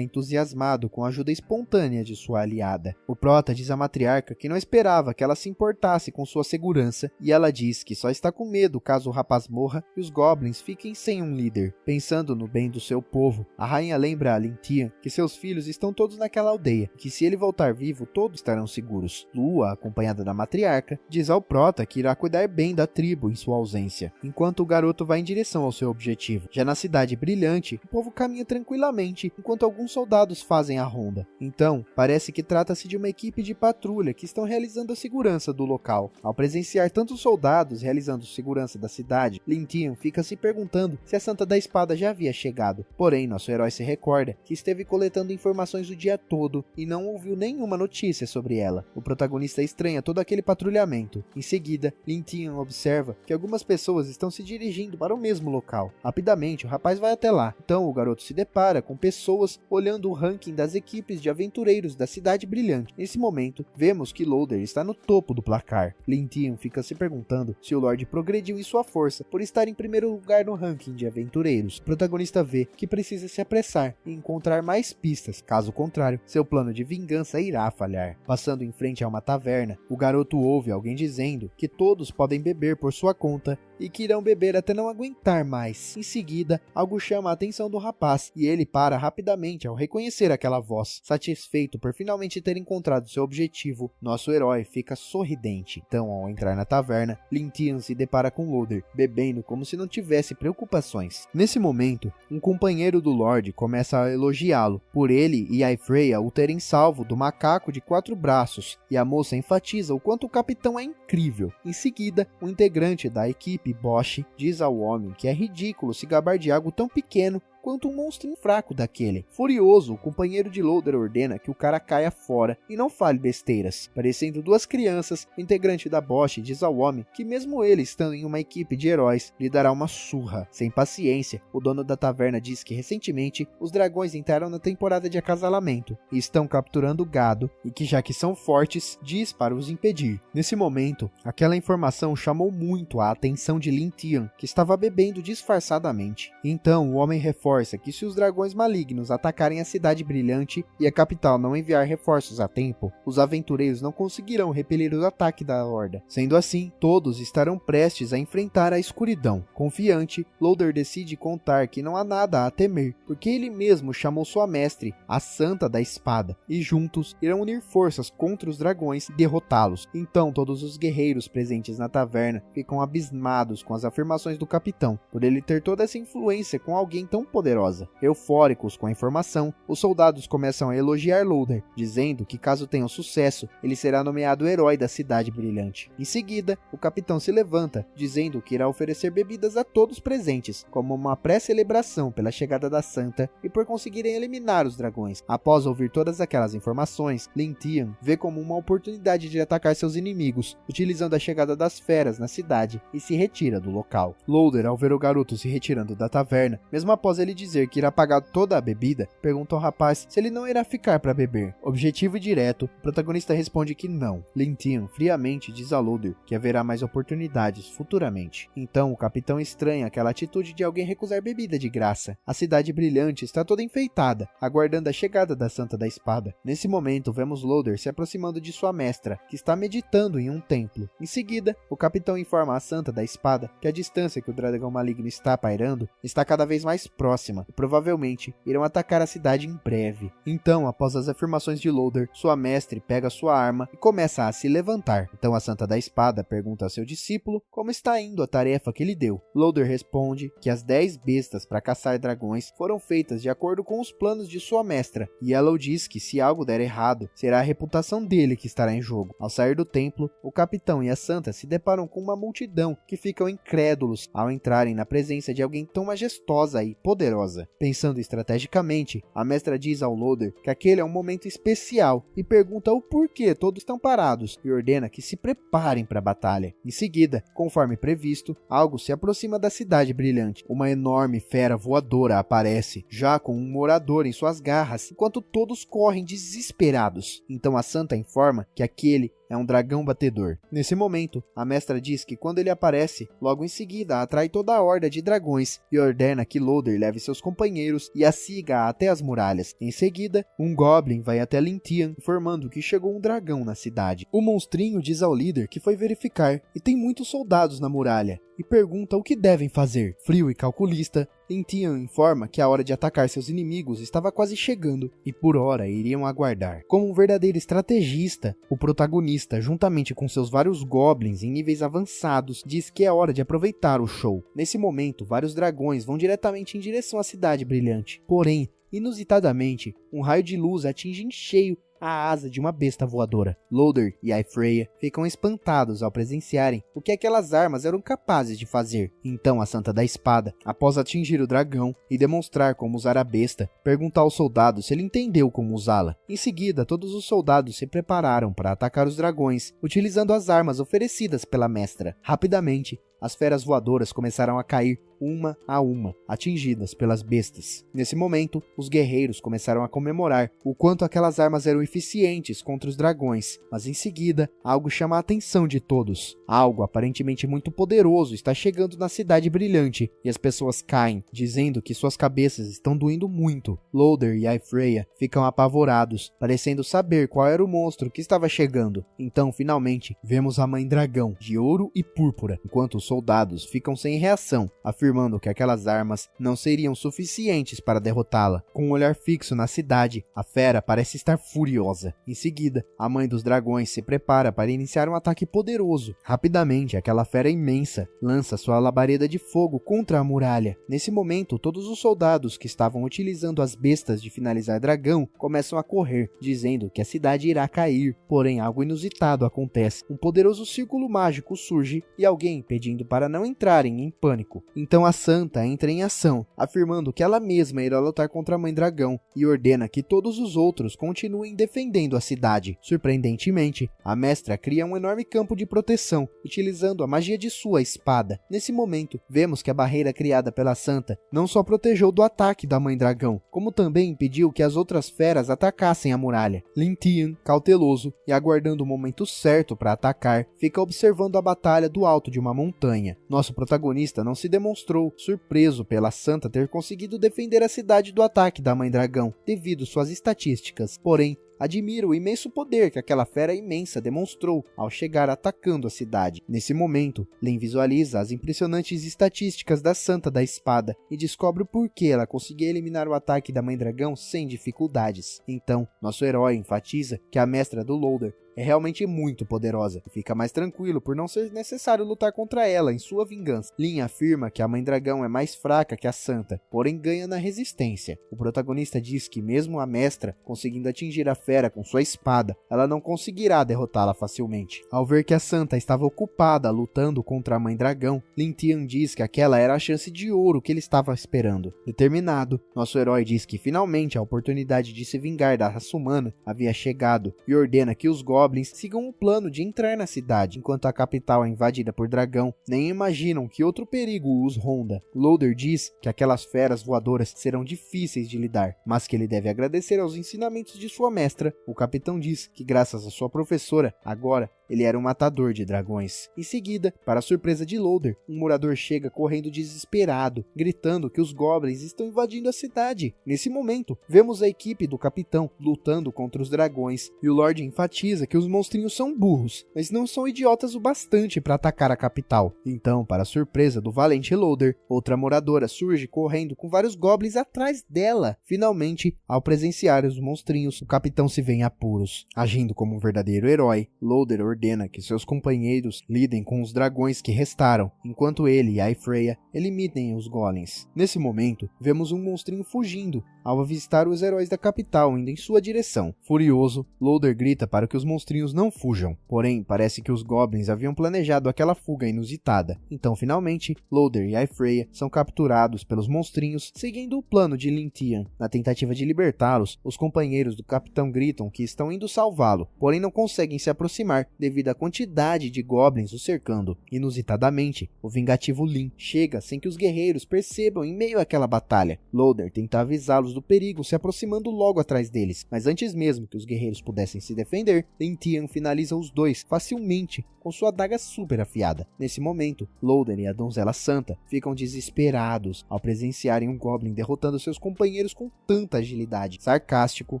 entusiasmado com a ajuda espontânea de sua aliada. O prota diz à matriarca que não esperava que ela se importasse com sua segurança, e ela diz que só está com medo caso o rapaz morra e os goblins fiquem sem um líder. Pensando no bem do seu povo, a rainha lembra a Lin Tian que seus filhos estão todos naquela aldeia e que se ele voltar vivo, todos estarão seguros. Lua, acompanhada da matriarca, diz ao prota que irá cuidar bem da tribo em sua ausência, enquanto o garoto vai em direção ao seu objetivo. Já na cidade brilhante, o povo caminha tranquilamente enquanto alguns soldados fazem a ronda. Então, parece que trata-se de uma equipe de patrulha que estão realizando a segurança do local. Ao presenciar tantos soldados realizando segurança da cidade, Lin Tian fica se perguntando se a Santa da Espada já havia chegado. Porém, nosso herói se recorda que esteve coletando informações o dia todo e não ouviu nenhuma notícia sobre ela. O protagonista estranha todo aquele patrulhamento. Em seguida, Lin Tian observa que algumas pessoas estão se dirigindo para o mesmo local. Rapidamente, o rapaz vai até lá. Então, o garoto se depara com pessoas olhando o ranking das equipes de aventureiros da cidade brilhante. Nesse momento, vemos que Loader está no topo do placar. Lin Tian fica se perguntando se o Lorde progrediu em sua força por estar em primeiro lugar no ranking de aventureiros. O protagonista vê que precisa se apressar e encontrar mais pistas, caso contrário, seu plano de vingança irá falhar. Passando em frente a uma taverna, o garoto ouve alguém dizendo que todos podem beber por sua conta e que irão beber até não aguentar mais. Em seguida, algo chama a atenção do rapaz e ele para rapidamente ao reconhecer aquela voz. Satisfeito por finalmente ter encontrado seu objetivo, nosso herói fica sorridente. Então, ao entrar na taverna, Lin Tian se depara com Loader, bebendo como se não tivesse preocupações. Nesse momento, um companheiro do Lorde começa a elogiá-lo, por ele e Aifreya o terem salvo do macaco de 4 braços, e a moça enfatiza o quanto o capitão é incrível. Em seguida, um integrante da equipe, Bosch, diz ao homem que é ridículo se gabar de algo tão pequeno quanto um monstrinho fraco daquele. Furioso, o companheiro de Loader ordena que o cara caia fora e não fale besteiras. Parecendo 2 crianças, o integrante da Bosch diz ao homem que mesmo ele estando em uma equipe de heróis, lhe dará uma surra. Sem paciência, o dono da taverna diz que recentemente os dragões entraram na temporada de acasalamento e estão capturando gado e que já que são fortes, diz para os impedir. Nesse momento, aquela informação chamou muito a atenção de Lin Tian, que estava bebendo disfarçadamente. Então, o homem reforça que se os dragões malignos atacarem a cidade brilhante e a capital não enviar reforços a tempo, os aventureiros não conseguirão repelir o ataque da horda. Sendo assim, todos estarão prestes a enfrentar a escuridão. Confiante, Loader decide contar que não há nada a temer, porque ele mesmo chamou sua mestre, a Santa da Espada, e juntos irão unir forças contra os dragões e derrotá-los. Então todos os guerreiros presentes na taverna ficam abismados com as afirmações do capitão, por ele ter toda essa influência com alguém tão poderoso poderosa. Eufóricos com a informação, os soldados começam a elogiar Loader, dizendo que caso tenham sucesso, ele será nomeado herói da Cidade Brilhante. Em seguida, o capitão se levanta, dizendo que irá oferecer bebidas a todos presentes, como uma pré-celebração pela chegada da Santa e por conseguirem eliminar os dragões. Após ouvir todas aquelas informações, Lin Tian vê como uma oportunidade de atacar seus inimigos, utilizando a chegada das feras na cidade, e se retira do local. Loader, ao ver o garoto se retirando da taverna, mesmo após ele dizer que irá pagar toda a bebida, pergunta ao rapaz se ele não irá ficar para beber. Objetivo e direto, o protagonista responde que não. Lin Tian friamente diz a Loader que haverá mais oportunidades futuramente. Então o capitão estranha aquela atitude de alguém recusar bebida de graça. A Cidade Brilhante está toda enfeitada, aguardando a chegada da Santa da Espada. Nesse momento, vemos Loader se aproximando de sua mestra, que está meditando em um templo. Em seguida, o capitão informa a Santa da Espada que a distância que o dragão maligno está pairando está cada vez mais próxima e provavelmente irão atacar a cidade em breve. Então, após as afirmações de Loader, sua mestre pega sua arma e começa a se levantar. Então a Santa da Espada pergunta a seu discípulo como está indo a tarefa que lhe deu. Loader responde que as 10 bestas para caçar dragões foram feitas de acordo com os planos de sua mestra, e Yellow diz que se algo der errado, será a reputação dele que estará em jogo. Ao sair do templo, o capitão e a Santa se deparam com uma multidão que ficam incrédulos ao entrarem na presença de alguém tão majestosa e poderosa. Pensando estrategicamente, a mestra diz ao Loader que aquele é um momento especial e pergunta o porquê todos estão parados e ordena que se preparem para a batalha. Em seguida, conforme previsto, algo se aproxima da Cidade Brilhante. Uma enorme fera voadora aparece, já com um morador em suas garras, enquanto todos correm desesperados. Então a Santa informa que aquele é um dragão batedor. Nesse momento, a mestra diz que quando ele aparece, logo em seguida atrai toda a horda de dragões e ordena que Loader leve seus companheiros e a siga até as muralhas. Em seguida, um Goblin vai até Lin Tian, informando que chegou um dragão na cidade. O monstrinho diz ao líder que foi verificar e tem muitos soldados na muralha, e pergunta o que devem fazer. Frio e calculista, Lin Tian informa que a hora de atacar seus inimigos estava quase chegando e por hora iriam aguardar. Como um verdadeiro estrategista, o protagonista, juntamente com seus vários goblins em níveis avançados, diz que é hora de aproveitar o show. Nesse momento, vários dragões vão diretamente em direção à Cidade Brilhante. Porém, inusitadamente, um raio de luz atinge em cheio a asa de uma besta voadora. Loader e Aifreya ficam espantados ao presenciarem o que aquelas armas eram capazes de fazer. Então a Santa da Espada, após atingir o dragão e demonstrar como usar a besta, pergunta ao soldado se ele entendeu como usá-la. Em seguida, todos os soldados se prepararam para atacar os dragões, utilizando as armas oferecidas pela mestra. Rapidamente, as feras voadoras começaram a cair uma a uma, atingidas pelas bestas. Nesse momento, os guerreiros começaram a comemorar o quanto aquelas armas eram eficientes contra os dragões, mas em seguida, algo chama a atenção de todos. Algo aparentemente muito poderoso está chegando na Cidade Brilhante, e as pessoas caem, dizendo que suas cabeças estão doendo muito. Loader e Aifreya ficam apavorados, parecendo saber qual era o monstro que estava chegando. Então, finalmente, vemos a Mãe Dragão, de ouro e púrpura, enquanto os soldados ficam sem reação, afirmando que aquelas armas não seriam suficientes para derrotá-la. Com um olhar fixo na cidade, a fera parece estar furiosa. Em seguida, a Mãe dos Dragões se prepara para iniciar um ataque poderoso. Rapidamente, aquela fera imensa lança sua labareda de fogo contra a muralha. Nesse momento, todos os soldados que estavam utilizando as bestas de finalizar dragão começam a correr, dizendo que a cidade irá cair. Porém, algo inusitado acontece. Um poderoso círculo mágico surge e alguém pedindo para não entrarem em pânico. Então a Santa entra em ação, afirmando que ela mesma irá lutar contra a Mãe Dragão e ordena que todos os outros continuem defendendo a cidade. Surpreendentemente, a mestra cria um enorme campo de proteção, utilizando a magia de sua espada. Nesse momento, vemos que a barreira criada pela Santa não só protegeu do ataque da Mãe Dragão, como também impediu que as outras feras atacassem a muralha. Lin Tian, cauteloso e aguardando o momento certo para atacar, fica observando a batalha do alto de uma montanha. Nosso protagonista não se demonstrou surpreso pela Santa ter conseguido defender a cidade do ataque da Mãe Dragão, devido suas estatísticas. Porém, admira o imenso poder que aquela fera imensa demonstrou ao chegar atacando a cidade. Nesse momento, Lin visualiza as impressionantes estatísticas da Santa da Espada e descobre o porquê ela conseguia eliminar o ataque da Mãe Dragão sem dificuldades. Então, nosso herói enfatiza que a mestra do Loader é realmente muito poderosa e fica mais tranquilo por não ser necessário lutar contra ela em sua vingança. Lin afirma que a Mãe Dragão é mais fraca que a Santa, porém ganha na resistência. O protagonista diz que mesmo a mestra conseguindo atingir a fera com sua espada, ela não conseguirá derrotá-la facilmente. Ao ver que a Santa estava ocupada lutando contra a Mãe Dragão, Lin Tian diz que aquela era a chance de ouro que ele estava esperando. Determinado, nosso herói diz que finalmente a oportunidade de se vingar da raça humana havia chegado e ordena que os goblins sigam o plano de entrar na cidade. Enquanto a capital é invadida por dragão, nem imaginam que outro perigo os ronda. Loader diz que aquelas feras voadoras serão difíceis de lidar, mas que ele deve agradecer aos ensinamentos de sua mestra. O capitão diz que graças à sua professora, agora ele era um matador de dragões. Em seguida, para a surpresa de Loader, um morador chega correndo desesperado, gritando que os goblins estão invadindo a cidade. Nesse momento, vemos a equipe do capitão lutando contra os dragões, e o Lorde enfatiza que os monstrinhos são burros, mas não são idiotas o bastante para atacar a capital. Então, para a surpresa do valente Loader, outra moradora surge correndo com vários goblins atrás dela. Finalmente, ao presenciar os monstrinhos, o capitão se vê em apuros. Agindo como um verdadeiro herói, Loader ordena que seus companheiros lidem com os dragões que restaram, enquanto ele e a Freya eliminem os golems. Nesse momento, vemos um monstrinho fugindo ao avistar os heróis da capital indo em sua direção. Furioso, Loader grita para que os monstrinhos não fujam, porém parece que os goblins haviam planejado aquela fuga inusitada. Então finalmente, Loader e a Freya são capturados pelos monstrinhos, seguindo o plano de Lin Tian. Na tentativa de libertá-los, os companheiros do capitão gritam que estão indo salvá-lo, porém não conseguem se aproximar devido à quantidade de goblins o cercando. Inusitadamente, o vingativo Lin chega sem que os guerreiros percebam em meio àquela batalha. Loader tenta avisá-los do perigo se aproximando logo atrás deles, mas antes mesmo que os guerreiros pudessem se defender, Lin Tian finaliza os dois facilmente com sua adaga super afiada. Nesse momento, Loader e a donzela Santa ficam desesperados ao presenciarem um goblin derrotando seus companheiros com tanta agilidade. Sarcástico,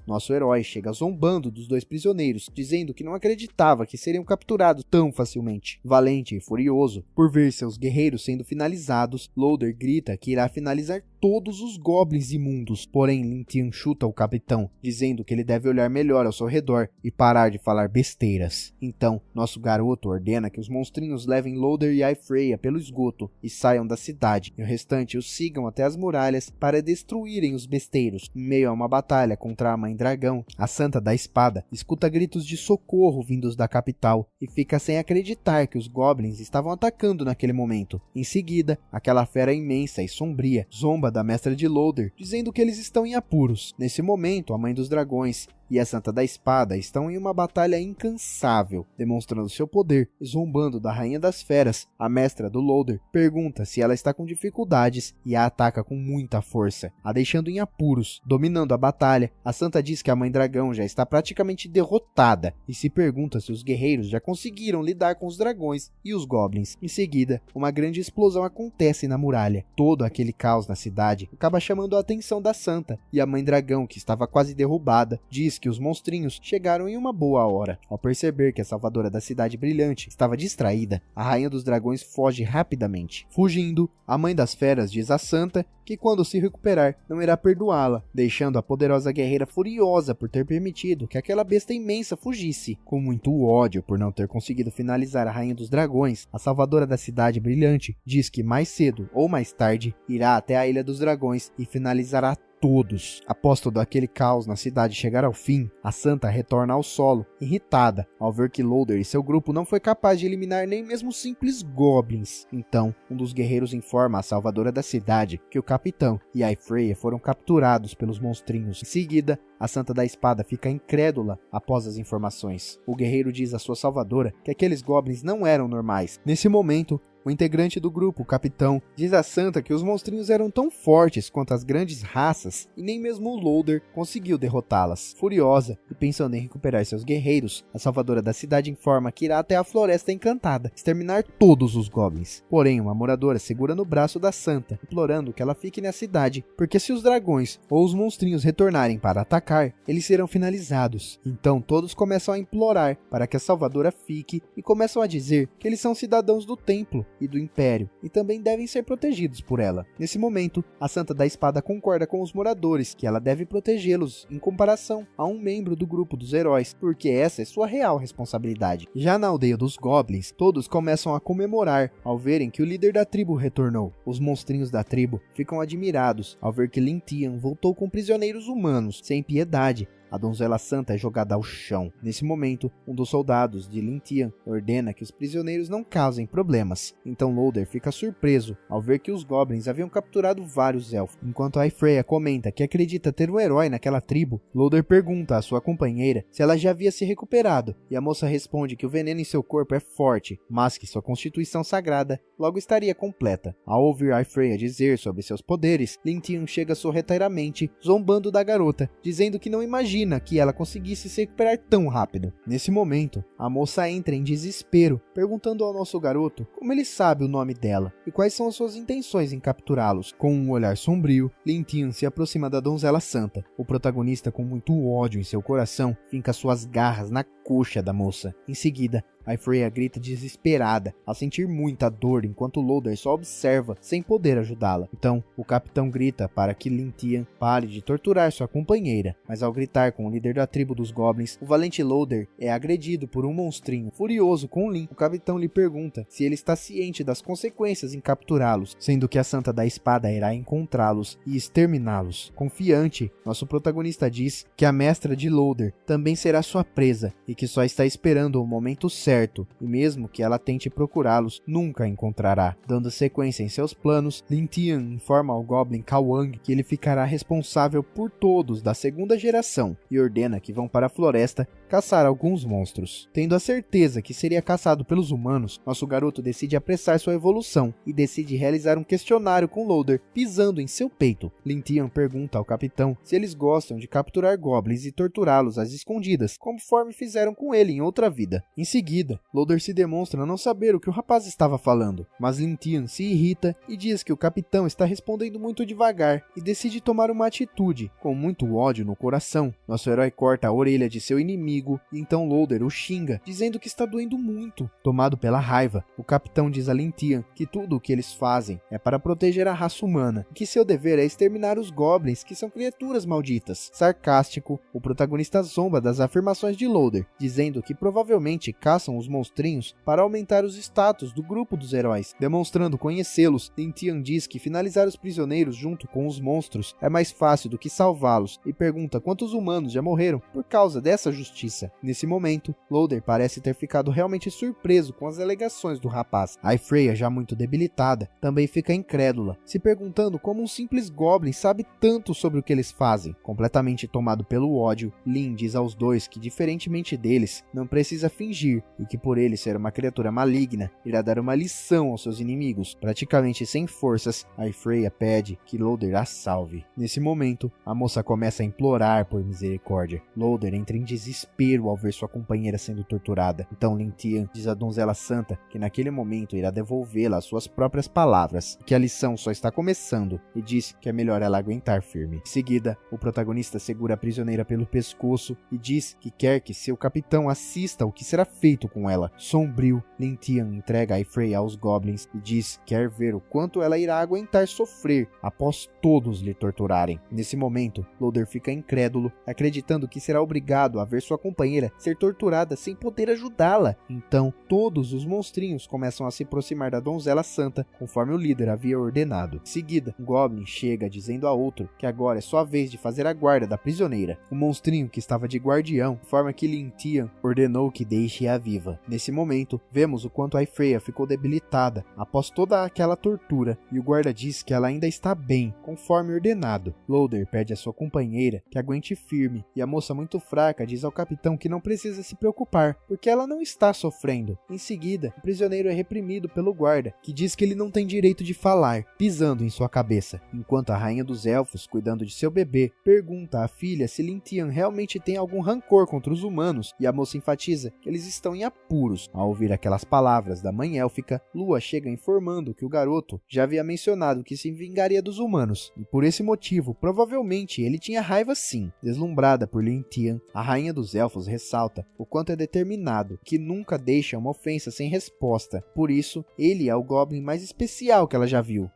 nosso herói chega zombando dos dois prisioneiros, dizendo que não acreditava que seriam capturados tão facilmente. Valente e furioso por ver seus guerreiros sendo finalizados, Loader grita que irá finalizar todos os goblins imundos. Porém, Lin Tian chuta o capitão, dizendo que ele deve olhar melhor ao seu redor e parar de falar besteiras. Então, nosso garoto ordena que os monstrinhos levem Loader e a Freya pelo esgoto e saiam da cidade, e o restante os sigam até as muralhas para destruírem os besteiros. Em meio a uma batalha contra a Mãe Dragão, a Santa da Espada escuta gritos de socorro vindos da capital e fica sem acreditar que os goblins estavam atacando naquele momento. Em seguida, aquela fera imensa e sombria zomba da mestra de Loader, dizendo que eles estão em apuros. Nesse momento, a Mãe dos Dragões e a Santa da Espada estão em uma batalha incansável, demonstrando seu poder e zombando da Rainha das Feras. A mestra do Loader pergunta se ela está com dificuldades e a ataca com muita força, a deixando em apuros. Dominando a batalha, a Santa diz que a Mãe Dragão já está praticamente derrotada e se pergunta se os guerreiros já conseguiram lidar com os dragões e os goblins. Em seguida, uma grande explosão acontece na muralha. Todo aquele caos na cidade acaba chamando a atenção da Santa, e a Mãe Dragão, que estava quase derrubada, diz que os monstrinhos chegaram em uma boa hora. Ao perceber que a salvadora da cidade brilhante estava distraída, a Rainha dos Dragões foge rapidamente. Fugindo, a Mãe das Feras diz à Santa que quando se recuperar, não irá perdoá-la, deixando a poderosa guerreira furiosa por ter permitido que aquela besta imensa fugisse. Com muito ódio por não ter conseguido finalizar a Rainha dos Dragões, a salvadora da cidade brilhante diz que mais cedo ou mais tarde irá até a Ilha dos Dragões e finalizará todos. Após todo aquele caos na cidade chegar ao fim, a Santa retorna ao solo, irritada ao ver que Loader e seu grupo não foi capaz de eliminar nem mesmo simples goblins. Então, um dos guerreiros informa a salvadora da cidade que o capitão e a Freya foram capturados pelos monstrinhos. Em seguida, a Santa da Espada fica incrédula após as informações. O guerreiro diz à sua salvadora que aqueles goblins não eram normais. Nesse momento, o integrante do grupo, o capitão, diz à Santa que os monstrinhos eram tão fortes quanto as grandes raças e nem mesmo o Loader conseguiu derrotá-las. Furiosa e pensando em recuperar seus guerreiros, a salvadora da cidade informa que irá até a Floresta Encantada exterminar todos os goblins. Porém, uma moradora segura no braço da Santa, implorando que ela fique na cidade, porque se os dragões ou os monstrinhos retornarem para atacar, eles serão finalizados. Então todos começam a implorar para que a salvadora fique e começam a dizer que eles são cidadãos do templo e do Império, e também devem ser protegidos por ela. Nesse momento, a Santa da Espada concorda com os moradores que ela deve protegê-los em comparação a um membro do grupo dos heróis, porque essa é sua real responsabilidade. Já na aldeia dos Goblins, todos começam a comemorar ao verem que o líder da tribo retornou. Os monstrinhos da tribo ficam admirados ao ver que Lin Tian voltou com prisioneiros humanos, sem piedade. A donzela santa é jogada ao chão. Nesse momento, um dos soldados de Lin Tian ordena que os prisioneiros não causem problemas. Então Loader fica surpreso ao ver que os goblins haviam capturado vários elfos. Enquanto Aifreya comenta que acredita ter um herói naquela tribo, Loader pergunta à sua companheira se ela já havia se recuperado, e a moça responde que o veneno em seu corpo é forte, mas que sua constituição sagrada logo estaria completa. Ao ouvir Aifreya dizer sobre seus poderes, Lin Tian chega sorrateiramente, zombando da garota, dizendo que não imagina que ela conseguisse se recuperar tão rápido. Nesse momento, a moça entra em desespero, perguntando ao nosso garoto como ele sabe o nome dela e quais são as suas intenções em capturá-los. Com um olhar sombrio, Lin Tian se aproxima da donzela santa. O protagonista, com muito ódio em seu coração, finca suas garras na coxa da moça. Em seguida, Aifreya grita desesperada, ao sentir muita dor, enquanto Loader só observa, sem poder ajudá-la. Então, o capitão grita para que Lin Tian pare de torturar sua companheira, mas ao gritar com o líder da tribo dos Goblins, o valente Loader é agredido por um monstrinho. Furioso com Lin, o capitão lhe pergunta se ele está ciente das consequências em capturá-los, sendo que a Santa da Espada irá encontrá-los e exterminá-los. Confiante, nosso protagonista diz que a mestra de Loader também será sua presa e que só está esperando o momento certo, e mesmo que ela tente procurá-los, nunca a encontrará. Dando sequência em seus planos, Lin Tian informa ao Goblin Kawang que ele ficará responsável por todos da segunda geração e ordena que vão para a floresta caçar alguns monstros. Tendo a certeza que seria caçado pelos humanos, nosso garoto decide apressar sua evolução e decide realizar um questionário com Loader, pisando em seu peito. Lin Tian pergunta ao capitão se eles gostam de capturar goblins e torturá-los às escondidas, conforme fizeram com ele em outra vida. Em seguida, Loader se demonstra não saber o que o rapaz estava falando, mas Lin Tian se irrita e diz que o capitão está respondendo muito devagar e decide tomar uma atitude. Com muito ódio no coração, nosso herói corta a orelha de seu inimigo e então Loader o xinga, dizendo que está doendo muito. Tomado pela raiva, o capitão diz a Lin Tian que tudo o que eles fazem é para proteger a raça humana e que seu dever é exterminar os goblins, que são criaturas malditas. Sarcástico, o protagonista zomba das afirmações de Loader, dizendo que provavelmente caçam os monstrinhos para aumentar os status do grupo dos heróis. Demonstrando conhecê-los, Lin Tian diz que finalizar os prisioneiros junto com os monstros é mais fácil do que salvá-los e pergunta quantos humanos já morreram por causa dessa justiça. Nesse momento, Loader parece ter ficado realmente surpreso com as alegações do rapaz. Aifreya, já muito debilitada, também fica incrédula, se perguntando como um simples goblin sabe tanto sobre o que eles fazem. Completamente tomado pelo ódio, Lin diz aos dois que, diferentemente deles, não precisa fingir e que por ele ser uma criatura maligna, irá dar uma lição aos seus inimigos. Praticamente sem forças, Aifreya pede que Loader a salve. Nesse momento, a moça começa a implorar por misericórdia. Loader entra em desespero ao ver sua companheira sendo torturada. Então Lin Tian diz à donzela santa que naquele momento irá devolvê-la às suas próprias palavras, que a lição só está começando, e diz que é melhor ela aguentar firme. Em seguida, o protagonista segura a prisioneira pelo pescoço e diz que quer que seu capitão assista o que será feito com ela. Sombrio, Lin Tian entrega Aifreya aos goblins e diz que quer ver o quanto ela irá aguentar sofrer após todos lhe torturarem. Nesse momento, Loader fica incrédulo, acreditando que será obrigado a ver sua companheira ser torturada sem poder ajudá-la. Então, todos os monstrinhos começam a se aproximar da donzela santa, conforme o líder havia ordenado. Em seguida, um goblin chega dizendo a outro que agora é sua vez de fazer a guarda da prisioneira. O monstrinho que estava de guardião informa que Lin Tian ordenou que deixe-a viva. Nesse momento, vemos o quanto Aifreya ficou debilitada após toda aquela tortura, e o guarda diz que ela ainda está bem, conforme ordenado. Loader pede à sua companheira que aguente firme, e a moça, muito fraca, diz ao capitão que não precisa se preocupar, porque ela não está sofrendo. Em seguida, o prisioneiro é reprimido pelo guarda, que diz que ele não tem direito de falar, pisando em sua cabeça, enquanto a rainha dos elfos, cuidando de seu bebê, pergunta à filha se Lin Tian realmente tem algum rancor contra os humanos, e a moça enfatiza que eles estão em apuros. Ao ouvir aquelas palavras da mãe élfica, Lua chega informando que o garoto já havia mencionado que se vingaria dos humanos, e por esse motivo, provavelmente ele tinha raiva sim. Deslumbrada por Lin Tian, a rainha dos elfos ressalta o quanto é determinado, que nunca deixa uma ofensa sem resposta. Por isso, ele é o Goblin mais especial que ela já viu.